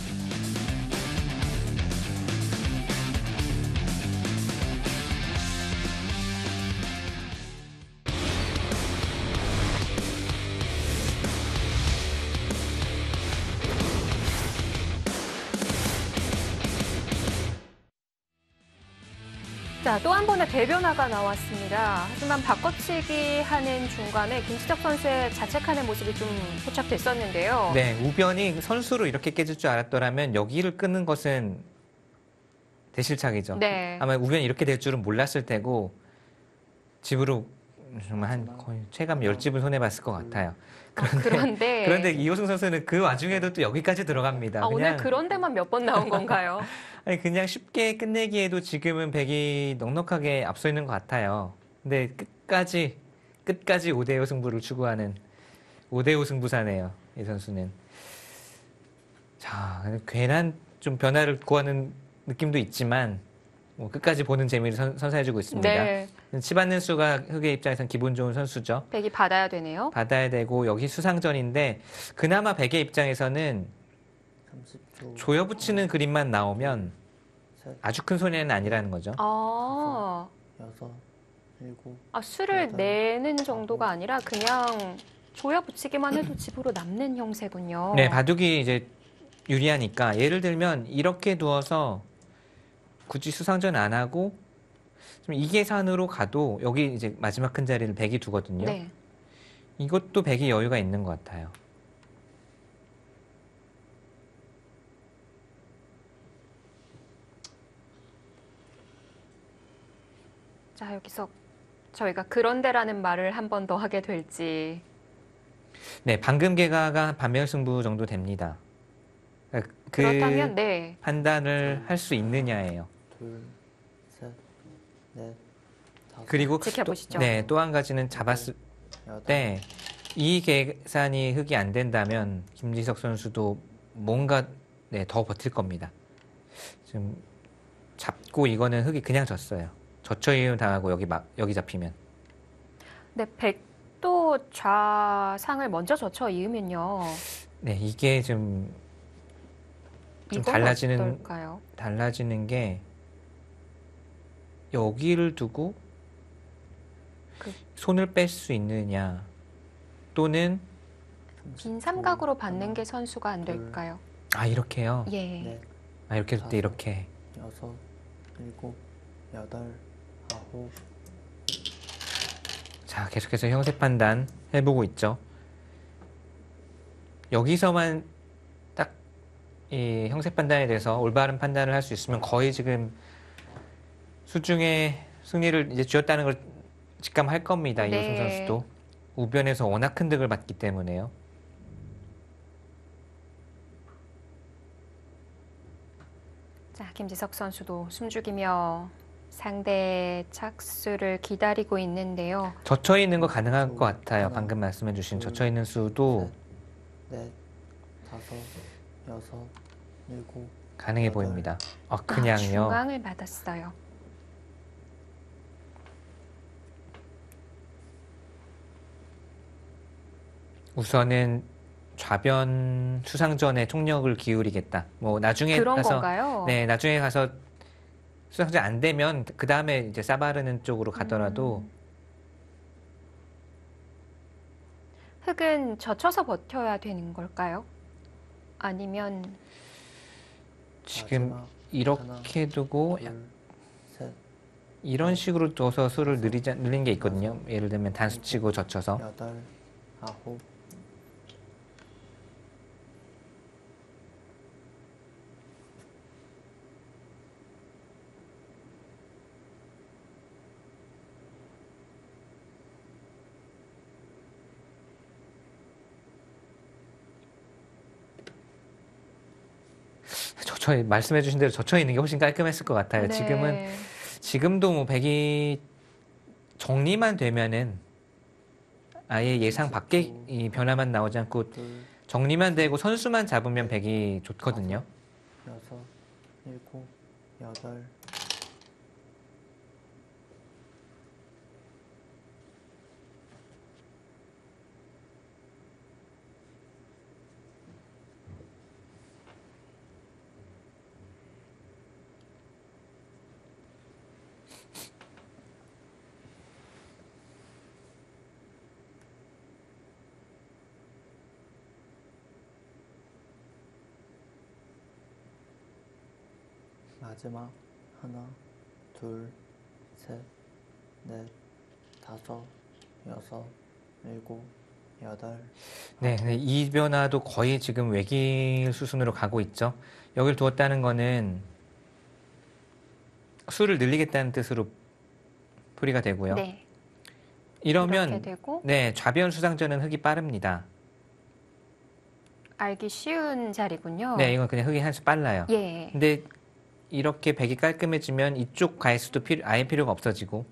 자, 또 한 번의 대변화가 나왔습니다. 하지만 바꿔치기 하는 중간에 김지석 선수의 자책하는 모습이 좀 포착됐었는데요. 네, 우변이 선수로 이렇게 깨질 줄 알았더라면 여기를 끊는 것은 대실착이죠. 네. 아마 우변이 이렇게 될 줄은 몰랐을 테고 집으로 정말 한 거의 체감 10집은 손해봤을 것 같아요. 그런데 이호승 선수는 그 와중에도 또 여기까지 들어갑니다. 오늘 그런 데만 몇 번 나온 건가요? 아니 그냥 쉽게 끝내기에도 지금은 백이 넉넉하게 앞서 있는 것 같아요. 근데 끝까지 5대5 승부를 추구하는 5대5 승부사네요. 이 선수는. 자, 괜한 좀 변화를 구하는 느낌도 있지만 뭐 끝까지 보는 재미를 선사해주고 있습니다. 네. 치받는 수가 흑의 입장에선 기분 좋은 선수죠. 백이 받아야 되네요. 받아야 되고 여기 수상전인데 그나마 백의 입장에서는 30초. 조여붙이는 그림만 나오면 셋, 아주 큰 손해는 아니라는 거죠. 아, 여섯, 일곱, 수를 여덟, 내는 정도가 아니라 그냥 조여 붙이기만 해도 집으로 남는 형세군요. 네, 바둑이 이제 유리하니까 예를 들면 이렇게 두어서 굳이 수상전 안 하고 좀 이 계산으로 가도 여기 이제 마지막 큰 자리를 백이 두거든요. 네. 이것도 백이 여유가 있는 것 같아요. 자, 여기서 저희가 그런데라는 말을 한 번 더 하게 될지. 네, 방금 계가가 반멸승부 정도 됩니다. 그러니까 그 그렇다면 네. 판단을 할 수 있느냐예요. 둘, 셋, 넷, 다섯, 그리고 지켜보시죠. 네, 또 한 가지는 잡았을 여덟, 때 이 계산이 흑이 안 된다면 김지석 선수도 뭔가 네, 더 버틸 겁니다. 지금 잡고 이거는 흑이 그냥 졌어요. 저처이음 당하고 여기 잡히면. 네, 백도 좌상을 먼저 젖혀 이으면요. 네, 이게 좀 이건 어떨까요? 달라지는 게 여기를 두고 손을 뺄 수 있느냐 또는 빈 삼각으로 받는 게 선수가 안 될까요? 이렇게요. 예. 넷, 이렇게 할 때 이렇게. 여섯, 일곱, 여덟, 아홉, 자, 계속해서 형세 판단 해보고 있죠. 여기서만 딱 이 형세 판단에 대해서 올바른 판단을 할 수 있으면 거의 지금 수중에 승리를 이제 쥐었다는 걸 직감할 겁니다. 네. 이호승 선수도 우변에서 워낙 큰 득을 받기 때문에요. 자, 김지석 선수도 숨죽이며 상대 착수를 기다리고 있는데요. 젖혀 있는 거 가능할 것 같아요. 하나, 방금 말씀해주신 둘, 젖혀 있는 수도 셋, 넷, 다섯, 여섯, 일곱, 가능해 여덟, 보입니다. 그냥요. 중앙을 받았어요. 우선은 좌변 수상전에 총력을 기울이겠다. 뭐 나중에 그런 가서 건가요? 네, 나중에 가서 수상전 안 되면 그 다음에 이제 싸바르는 쪽으로 가더라도 흑은 젖혀서 버텨야 되는 걸까요? 아니면 지금 마지막 이렇게 두고 둘, 셋, 이런 식으로 둬서 수를 늘린 게 있거든요. 예를 들면 단수치고 젖혀서. 여덟, 아홉, 말씀해주신 대로 젖혀 있는 게 훨씬 깔끔했을 것 같아요. 네. 지금도 뭐 백이 정리만 되면은 아예 예상 밖의 이 변화만 나오지 않고 둘, 정리만 되고 선수만 잡으면 백이 좋거든요. 여섯, 일곱, 여덟, 마지막 하나, 둘, 셋, 넷, 다섯, 여섯, 일곱, 여덟, 네, 아홉, 네, 이 변화도 거의 지금 외길 수순으로 가고 있죠. 여기를 두었다는 거는 수를 늘리겠다는 뜻으로 풀이가 되고요. 네. 이러면 이렇게 되고 네, 좌변 수상전은 흑이 빠릅니다. 알기 쉬운 자리군요. 네, 이건 그냥 흑이 한 수 빨라요. 예. 근데 이렇게 백이 깔끔해지면 이쪽 가해수도 아예 필요가 없어지고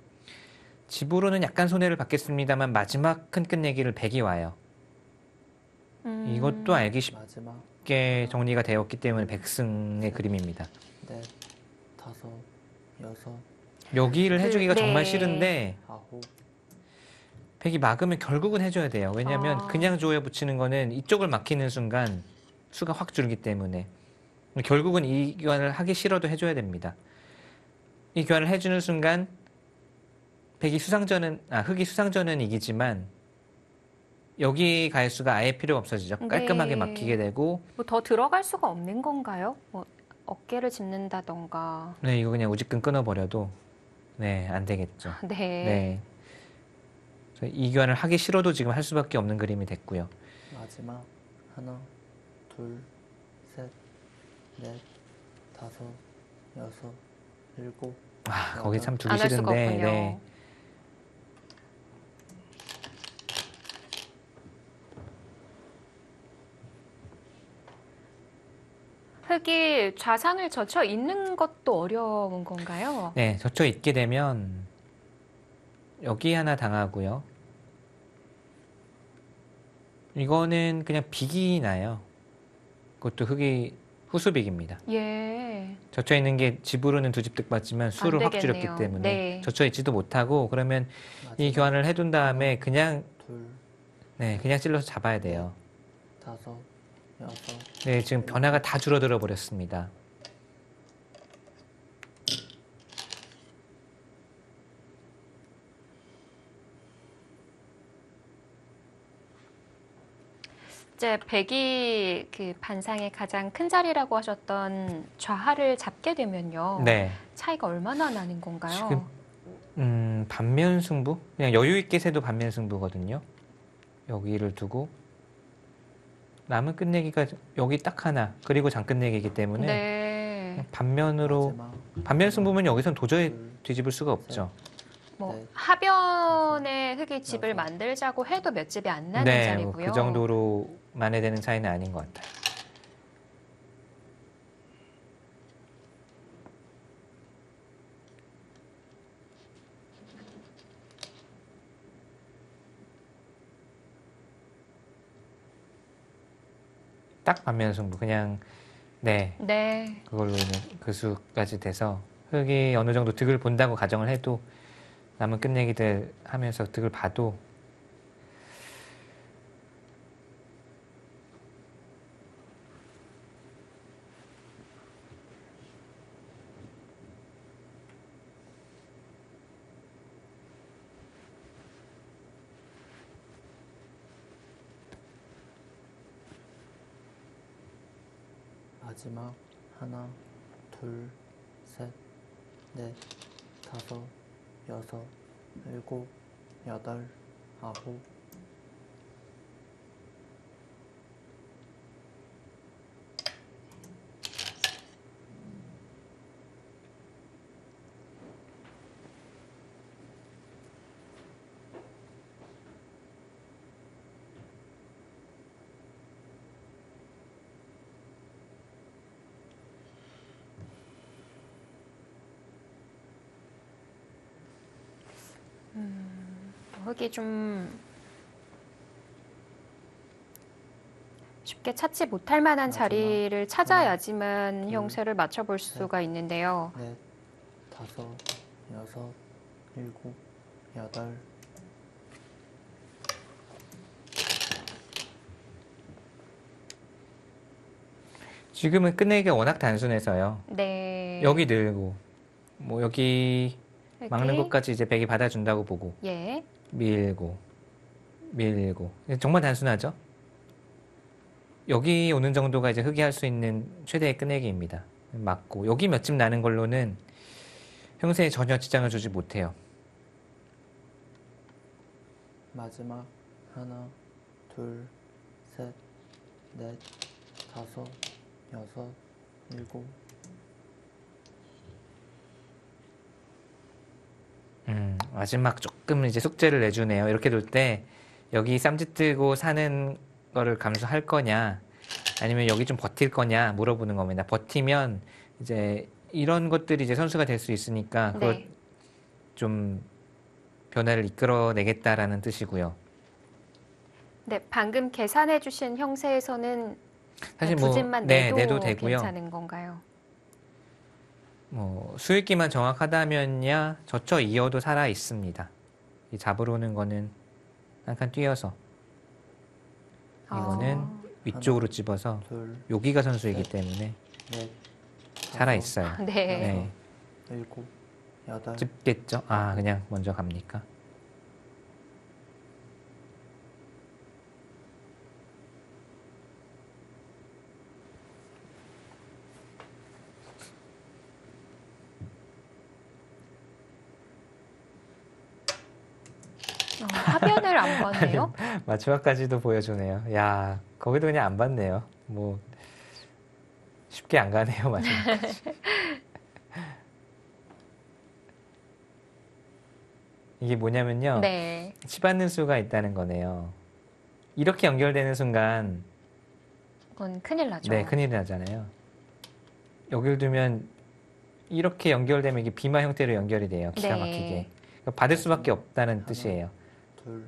집으로는 약간 손해를 받겠습니다만 마지막 큰 끝내기를 백이 와요. 이것도 알기 마지막 쉽게 정리가 되었기 때문에 백승의 그림입니다. 넷, 다섯, 여섯, 여기를 해주기가 네. 정말 싫은데 아홉, 백이 막으면 결국은 해줘야 돼요. 왜냐하면 그냥 조여 붙이는 거는 이쪽을 막히는 순간 수가 확 줄기 때문에 결국은 이 교환을 하기 싫어도 해줘야 됩니다. 이 교환을 해주는 순간 흑이 수상전은 이기지만 여기 가해수가 아예 필요가 없어지죠. 깔끔하게 네. 막히게 되고 뭐 더 들어갈 수가 없는 건가요? 뭐 어깨를 짚는다던가. 네, 이거 그냥 우지끈 끊어버려도 네, 안 되겠죠. 네. 네. 그래서 이 교환을 하기 싫어도 지금 할 수밖에 없는 그림이 됐고요. 마지막 하나, 둘, 셋, 넷, 다섯, 여섯, 일곱. 거기 참 두기 안 할 수가 싫은데 없군요. 네. 흑이 좌상을 젖혀 있는 것도 어려운 건가요? 네, 젖혀 있게 되면 여기 하나 당하고요. 이거는 그냥 빅이 나요. 그것도 흑이 후수빅입니다. 예. 젖혀 있는 게 집으로는 두 집 득받지만 수를 확 줄였기 되겠네요. 때문에 네. 젖혀 있지도 못하고 그러면 이 마지막 교환을 해둔 다음에 그냥 둘, 그냥 찔러서 잡아야 돼요. 다섯, 여섯. 네, 지금 변화가 다 줄어들어 버렸습니다. 이제 백이 그 반상의 가장 큰 자리라고 하셨던 좌하를 잡게 되면요. 네, 차이가 얼마나 나는 건가요? 지금 반면 승부? 그냥 여유 있게 세도 반면 승부거든요. 여기를 두고 남은 끝내기가 여기 딱 하나 그리고 장 끝내기이기 때문에 네. 반면으로 마지막 반면 승부면 여기선 도저히 둘, 뒤집을 수가 없죠. 뭐 네. 하변에 흑이 집을 여섯. 만들자고 해도 몇 집이 안 나는 네, 뭐 자리고요. 그 정도로 만회되는 차이는 아닌 것 같아요. 딱 반면 승부 그냥 네 네. 그걸로 인해 그 수까지 돼서 흑이 어느 정도 득을 본다고 가정을 해도 남은 끝내기들 하면서 득을 봐도 마지막 하나, 둘, 셋, 넷, 다섯, 여섯, 일곱, 여덟, 아홉. 흑이 좀 쉽게 찾지 못할 만한 마지막 자리를 찾아야지만 둘, 형세를 맞춰볼 수가 있는데요. 넷, 다섯, 여섯, 일곱, 여덟. 지금은 끝내기가 워낙 단순해서요. 네. 여기 늘고 뭐 여기 막는 흑이, 것까지 이제 백이 받아준다고 보고 예. 밀고 정말 단순하죠. 여기 오는 정도가 이제 흑이 할 수 있는 최대의 끝내기입니다. 맞고 여기 몇 집 나는 걸로는 형세에 전혀 지장을 주지 못해요. 마지막 하나, 둘, 셋, 넷, 다섯, 여섯, 일곱. 마지막 조금 이제 숙제를 내주네요. 이렇게 둘 때 여기 쌈짓 뜨고 사는 거를 감수할 거냐 아니면 여기 좀 버틸 거냐 물어보는 겁니다. 버티면 이제 이런 것들이 이제 선수가 될 수 있으니까 그걸 네. 좀 변화를 이끌어내겠다라는 뜻이고요. 네, 방금 계산해 주신 형세에서는 사실 두 집만 네, 내도 내도 되고요. 괜찮은 건가요? 뭐 수익기만 정확하다면야 젖혀 이어도 살아 있습니다. 이 잡으러오는 거는 한 칸 뛰어서 이거는 아. 위쪽으로 집어서 둘, 여기가 선수이기 때문에 넷, 살아 있어요. 네. 네. 일곱, 여덟, 집겠죠? 아, 그냥 먼저 갑니까? 화면을 안 봤네요. 마지막까지도 보여주네요. 야, 거기도 그냥 안 봤네요. 뭐 쉽게 안 가네요, 마지막까지. 이게 뭐냐면요. 네. 치받는 수가 있다는 거네요. 이렇게 연결되는 순간 그건 큰일 나죠. 네, 큰일 나잖아요. 여기를 두면 이렇게 연결되면 이게 비마 형태로 연결이 돼요. 기가 네. 막히게. 그러니까 받을 수밖에 없다는 뜻이에요. 둘,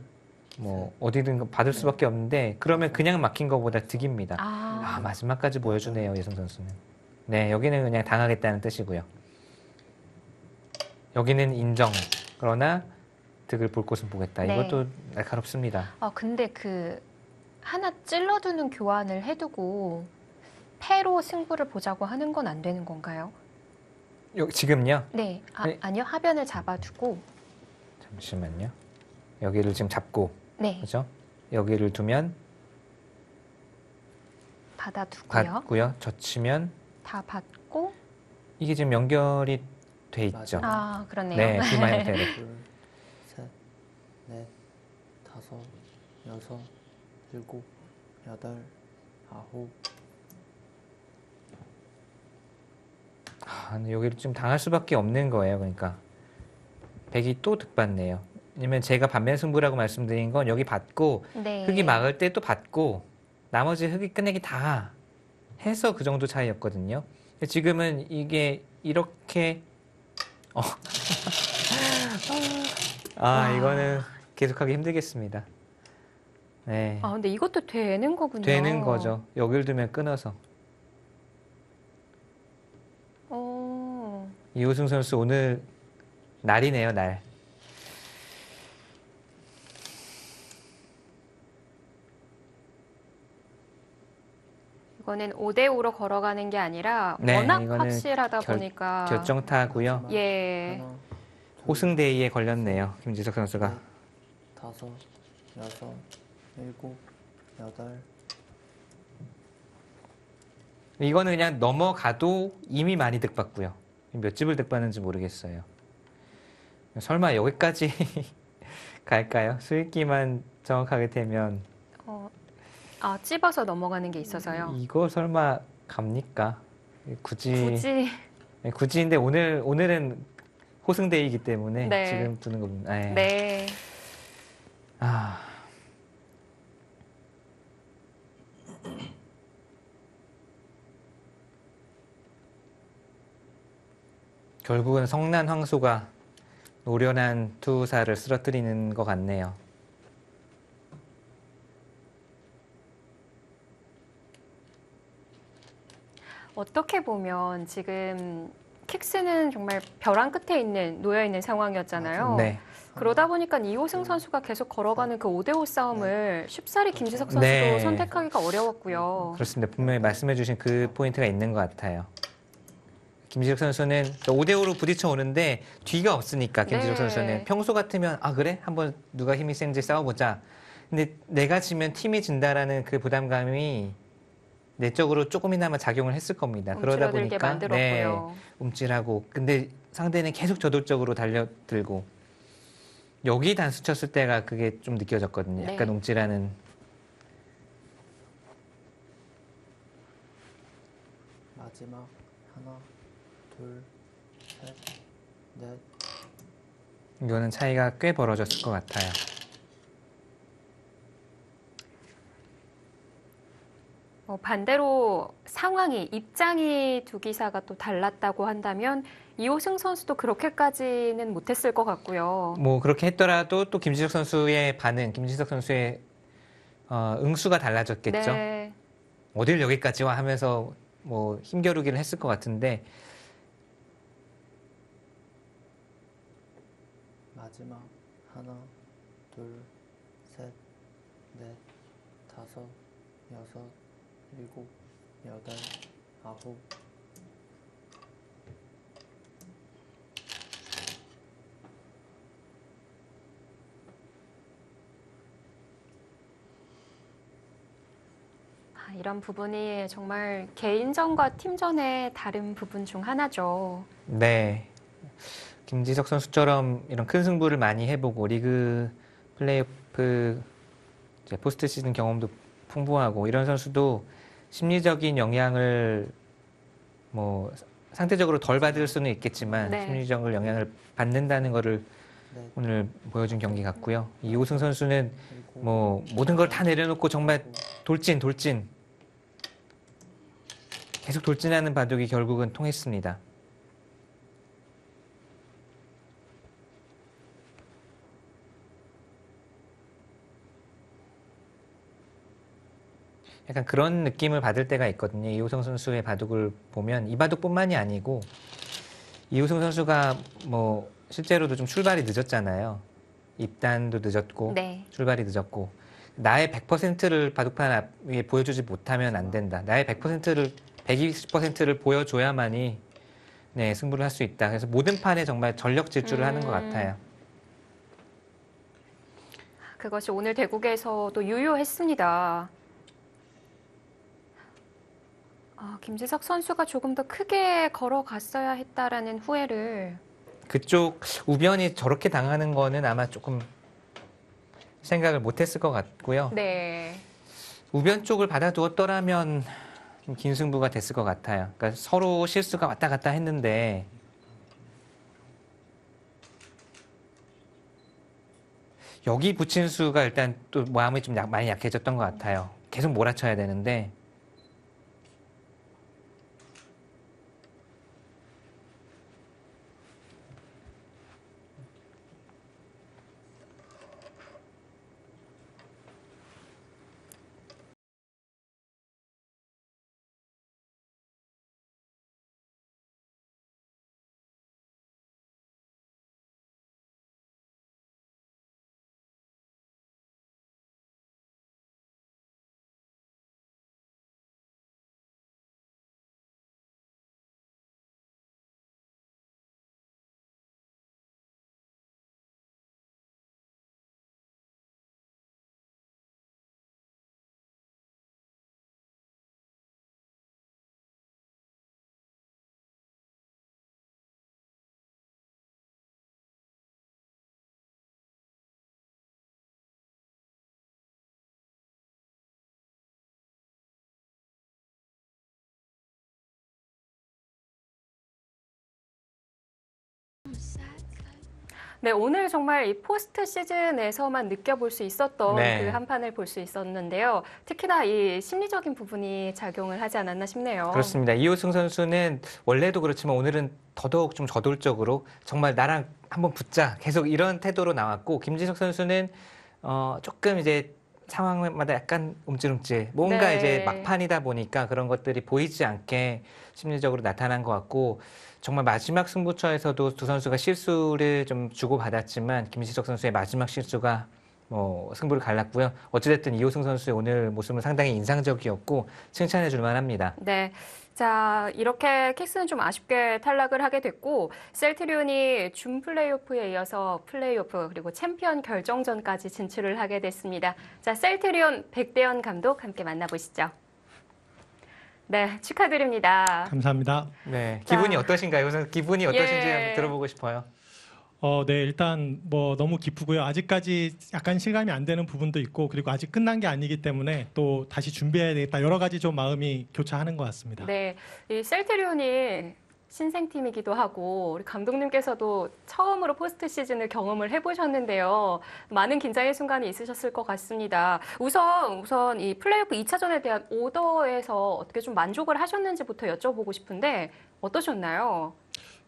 뭐 어디든 받을 수밖에 없는데 그러면 그냥 막힌 것보다 득입니다. 아, 마지막까지 보여주네요, 예성 선수는. 네, 여기는 그냥 당하겠다는 뜻이고요. 여기는 인정. 그러나 득을 볼 곳은 보겠다. 네. 이것도 날카롭습니다. 근데 하나 찔러두는 교환을 해두고 패로 승부를 보자고 하는 건 안 되는 건가요? 지금요? 네. 네. 아니요. 하변을 잡아두고. 잠시만요. 여기를 지금 잡고, 네. 그죠? 여기를 두면 받아두고요. 받고요. 젖히면 다 받고. 이게 지금 연결이 돼 있죠. 아, 그렇네요. 네, 비마 형태로. 둘, 셋, 넷, 다섯, 여섯, 일곱, 여덟, 아홉. 근데 여기를 좀 당할 수밖에 없는 거예요. 그러니까 백이 또 득받네요. 왜냐면 제가 반면 승부라고 말씀드린 건 여기 받고 네. 흑이 막을 때 또 받고 나머지 흑이 끝내기 다 해서 그 정도 차이였거든요. 근데 지금은 이게 이렇게 이거는 계속하기 힘들겠습니다. 네. 근데 이것도 되는 거군요. 되는 거죠. 여기를 두면 끊어서. 이호승 선수 오늘 날이네요, 날. 이거는 5대5로 걸어가는 게 아니라 네, 워낙 이거는 확실하다 보니까. 결정타고요. 예. 하나, 둘, 호승대이에 걸렸네요, 김지석 선수가. 넷, 다섯, 여섯, 일곱, 여덟. 이거는 그냥 넘어가도 이미 많이 득받고요. 몇 집을 득받는지 모르겠어요. 설마 여기까지 갈까요? 수익기만 정확하게 되면 찝어서 넘어가는 게 있어서요. 이거 설마 갑니까? 굳이 네, 굳이인데 오늘은 호승대이기 때문에 네. 지금 두는 거 보면 네. 결국은 성난 황소가 노련한 투사를 쓰러뜨리는 것 같네요. 어떻게 보면 지금 킥스는 정말 벼랑 끝에 놓여 있는 상황이었잖아요. 네. 그러다 보니까 이호승 선수가 계속 걸어가는 그 5대5 싸움을 쉽사리 김지석 선수도 네. 선택하기가 어려웠고요. 그렇습니다. 분명히 말씀해주신 그 포인트가 있는 것 같아요. 김지석 선수는 5대5로 부딪혀 오는데 뒤가 없으니까 김지석 네. 선수는 평소 같으면 그래? 한번 누가 힘이 센지 싸워보자. 근데 내가 지면 팀이 진다라는 그 부담감이 내적으로 조금이나마 작용을 했을 겁니다. 그러다 움츠러들게 보니까 만들었고요. 움찔하고 근데 상대는 계속 저돌적으로 달려들고 여기 단수 쳤을 때가 그게 좀 느껴졌거든요. 약간 네. 움찔하는. 마지막 하나, 둘, 셋, 넷. 이거는 차이가 꽤 벌어졌을 것 같아요. 반대로 입장이 두 기사가 또 달랐다고 한다면 이호승 선수도 그렇게까지는 못했을 것 같고요. 뭐 그렇게 했더라도 또 김지석 선수의 반응, 김지석 선수의 응수가 달라졌겠죠. 네. 어딜 여기까지 와 하면서 뭐 힘겨루기를 했을 것 같은데 마지막 하나, 둘, 셋, 넷, 다섯, 여섯, 일곱, 여덟, 아홉, 이런 부분이 정말 개인전과 팀전의 다른 부분 중 하나죠. 네. 김지석 선수처럼 이런 큰 승부를 많이 해보고 리그 플레이오프 이제 포스트 시즌 경험도 풍부하고 이런 선수도 심리적인 영향을 뭐 상대적으로 덜 받을 수는 있겠지만 네. 심리적인 영향을 받는다는 거를 네. 오늘 보여준 경기 같고요. 이호승 선수는 그리고 뭐 모든 걸 다 내려놓고 정말 돌진 계속 돌진하는 바둑이 결국은 통했습니다. 약간 그런 느낌을 받을 때가 있거든요. 이호승 선수의 바둑을 보면 이 바둑뿐만이 아니고 이호승 선수가 뭐 실제로도 좀 출발이 늦었잖아요. 입단도 늦었고 네. 출발이 늦었고 나의 100%를 바둑판 위에 보여주지 못하면 안 된다. 나의 100%를 120%를 보여줘야만이 네, 승부를 할 수 있다. 그래서 모든 판에 정말 전력 질주를 하는 것 같아요. 그것이 오늘 대국에서도 유효했습니다. 김지석 선수가 조금 더 크게 걸어갔어야 했다라는 후회를. 그쪽 우변이 저렇게 당하는 거는 아마 조금 생각을 못했을 것 같고요. 네. 우변 쪽을 받아두었더라면 좀 긴 승부가 됐을 것 같아요. 그러니까 서로 실수가 왔다 갔다 했는데 여기 붙인 수가 일단 또 마음이 좀 많이 약해졌던 것 같아요. 계속 몰아쳐야 되는데 네, 오늘 정말 이 포스트 시즌에서만 느껴볼 수 있었던 네. 그 한 판을 볼 수 있었는데요. 특히나 이 심리적인 부분이 작용을 하지 않았나 싶네요. 그렇습니다. 이호승 선수는 원래도 그렇지만 오늘은 더더욱 좀 저돌적으로 정말 나랑 한번 붙자 계속 이런 태도로 나왔고 김지석 선수는 조금 이제 상황마다 약간 움찔움찔 뭔가 네. 이제 막판이다 보니까 그런 것들이 보이지 않게 심리적으로 나타난 것 같고 정말 마지막 승부처에서도 두 선수가 실수를 좀 주고받았지만 김지석 선수의 마지막 실수가 뭐 승부를 갈랐고요. 어찌됐든 이호승 선수의 오늘 모습은 상당히 인상적이었고 칭찬해 줄 만합니다. 네. 자, 이렇게 킥스는 좀 아쉽게 탈락을 하게 됐고 셀트리온이 준 플레이오프에 이어서 플레이오프 그리고 챔피언 결정전까지 진출을 하게 됐습니다. 자, 셀트리온 백대현 감독 함께 만나보시죠. 네, 축하드립니다. 감사합니다. 네, 기분이 자. 어떠신가요? 우선 기분이 어떠신지 예. 한번 들어보고 싶어요. 네, 일단 뭐 너무 기쁘고요. 아직까지 약간 실감이 안 되는 부분도 있고 그리고 아직 끝난 게 아니기 때문에 또 다시 준비해야 되겠다. 여러 가지 좀 마음이 교차하는 것 같습니다. 네, 이 셀트리온이 신생팀이기도 하고 우리 감독님께서도 처음으로 포스트 시즌을 경험을 해보셨는데요. 많은 긴장의 순간이 있으셨을 것 같습니다. 우선 이 플레이오프 2차전에 대한 오더에서 어떻게 좀 만족을 하셨는지부터 여쭤보고 싶은데 어떠셨나요?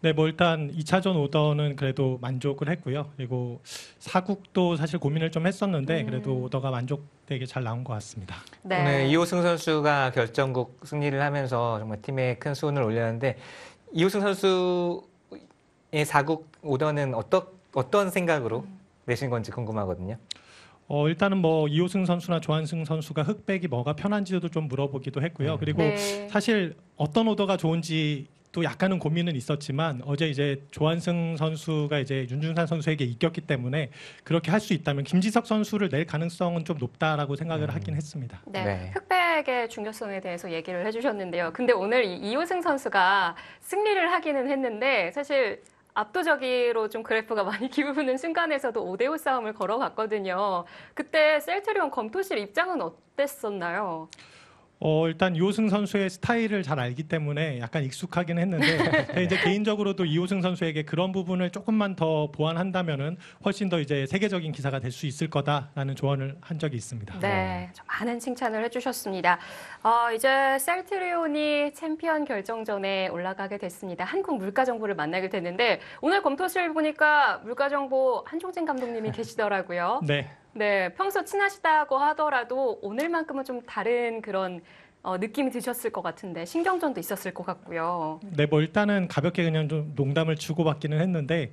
네, 뭐 일단 2차전 오더는 그래도 만족을 했고요. 그리고 사국도 사실 고민을 좀 했었는데 그래도 오더가 만족되게 잘 나온 것 같습니다. 네. 오늘 이호승 선수가 결정국 승리를 하면서 정말 팀에 큰 수훈을 올렸는데 이호승 선수의 4국 오더는 어떤 생각으로 내신 건지 궁금하거든요. 일단은 뭐 이호승 선수나 조한승 선수가 흑백이 뭐가 편한지도 좀 물어보기도 했고요. 그리고 네. 사실 어떤 오더가 좋은지 또 약간은 고민은 있었지만 어제 이제 조한승 선수가 이제 윤준산 선수에게 이겼기 때문에 그렇게 할 수 있다면 김지석 선수를 낼 가능성은 좀 높다라고 생각을 하긴 했습니다. 네, 네. 흑백의 중요성에 대해서 얘기를 해주셨는데요. 근데 오늘 이호승 선수가 승리를 하기는 했는데 사실 압도적으로 좀 그래프가 많이 기우는 순간에서도 5대5 싸움을 걸어갔거든요. 그때 셀트리온 검토실 입장은 어땠었나요? 일단 이호승 선수의 스타일을 잘 알기 때문에 약간 익숙하긴 했는데 근데 이제 개인적으로도 이호승 선수에게 그런 부분을 조금만 더 보완한다면은 훨씬 더 이제 세계적인 기사가 될 수 있을 거다라는 조언을 한 적이 있습니다. 네, 좀 많은 칭찬을 해주셨습니다. 이제 셀트리온이 챔피언 결정전에 올라가게 됐습니다. 한국 물가정보를 만나게 됐는데 오늘 검토실 보니까 물가정보 한종진 감독님이 계시더라고요. 네. 네, 평소 친하시다고 하더라도 오늘만큼은 좀 다른 그런 느낌이 드셨을 것 같은데 신경전도 있었을 것 같고요. 네, 뭐 일단은 가볍게 그냥 좀 농담을 주고받기는 했는데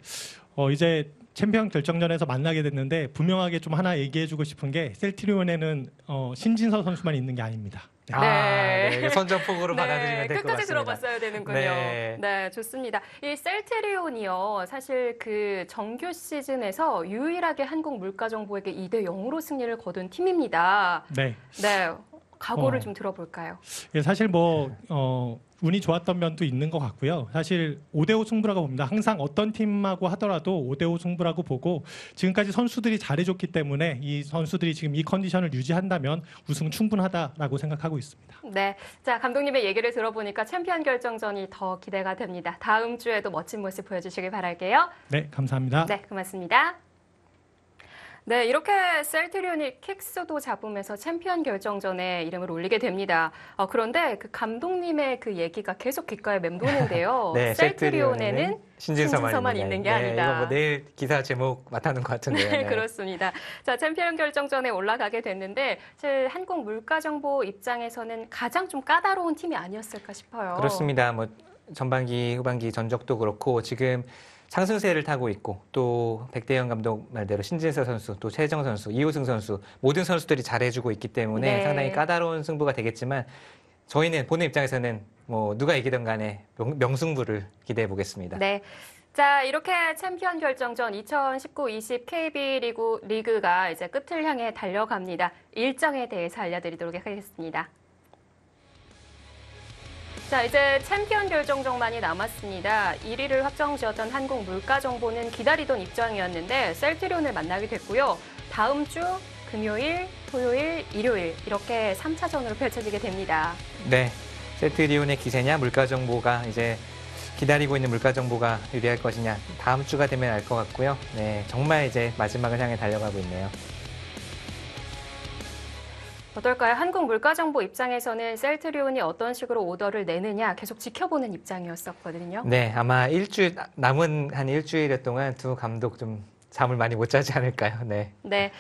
이제 챔피언 결정전에서 만나게 됐는데 분명하게 좀 하나 얘기해주고 싶은 게 셀트리온에는 신진서 선수만 있는 게 아닙니다. 네. 네. 선전포고로 받아들이면 될 것 같습니다. 끝까지 들어봤어야 되는군요. 네. 네, 좋습니다. 이 셀트리온이요, 사실 그 정규 시즌에서 유일하게 한국 물가정보에게 2대 0으로 승리를 거둔 팀입니다. 네. 네, 각오를 어. 좀 들어볼까요? 예, 사실 뭐 운이 좋았던 면도 있는 것 같고요. 사실 5대5 승부라고 봅니다. 항상 어떤 팀하고 하더라도 5대5 승부라고 보고 지금까지 선수들이 잘해줬기 때문에 이 선수들이 지금 이 컨디션을 유지한다면 우승 충분하다라고 생각하고 있습니다. 네, 자 감독님의 얘기를 들어보니까 챔피언 결정전이 더 기대가 됩니다. 다음 주에도 멋진 모습 보여주시길 바랄게요. 네, 감사합니다. 네, 고맙습니다. 네, 이렇게 셀트리온이 킥스도 잡으면서 챔피언 결정전에 이름을 올리게 됩니다. 그런데 그 감독님의 그 얘기가 계속 귓가에 맴도는데요. 네, 셀트리온에는 신진서만 있는 게 네, 아니다. 이거 뭐 내일 기사 제목 맡아는 것 같은데요. 네, 그렇습니다. 자, 챔피언 결정전에 올라가게 됐는데 사실 한국 물가정보 입장에서는 가장 좀 까다로운 팀이 아니었을까 싶어요. 그렇습니다. 뭐 전반기, 후반기 전적도 그렇고 지금 상승세를 타고 있고 또 백대현 감독 말대로 신진서 선수, 또 최정 선수, 이호승 선수 모든 선수들이 잘해주고 있기 때문에 네. 상당히 까다로운 승부가 되겠지만 저희는 보는 입장에서는 뭐 누가 이기든 간에 명승부를 기대해 보겠습니다. 네. 자, 이렇게 챔피언 결정전 2019-20 KB 리그가 이제 끝을 향해 달려갑니다. 일정에 대해서 알려드리도록 하겠습니다. 자, 이제 챔피언 결정전만이 남았습니다. 1위를 확정지었던 한국 물가정보는 기다리던 입장이었는데 셀트리온을 만나게 됐고요. 다음 주 금요일, 토요일, 일요일 이렇게 3차전으로 펼쳐지게 됩니다. 네, 셀트리온의 기세냐 물가정보가 이제 기다리고 있는 물가정보가 유리할 것이냐 다음 주가 되면 알 것 같고요. 네, 정말 이제 마지막을 향해 달려가고 있네요. 어떨까요? 한국 물가정보 입장에서는 셀트리온이 어떤 식으로 오더를 내느냐 계속 지켜보는 입장이었었거든요. 네, 아마 남은 한 일주일 동안 두 감독 좀 잠을 많이 못 자지 않을까요? 네. 네.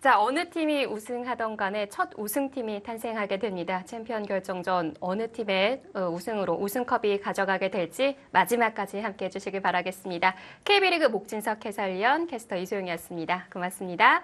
자, 어느 팀이 우승하던 간에 첫 우승팀이 탄생하게 됩니다. 챔피언 결정전 어느 팀의 우승으로 우승컵이 가져가게 될지 마지막까지 함께해 주시길 바라겠습니다. KB리그 목진석 해설위원, 캐스터 이소영이었습니다. 고맙습니다.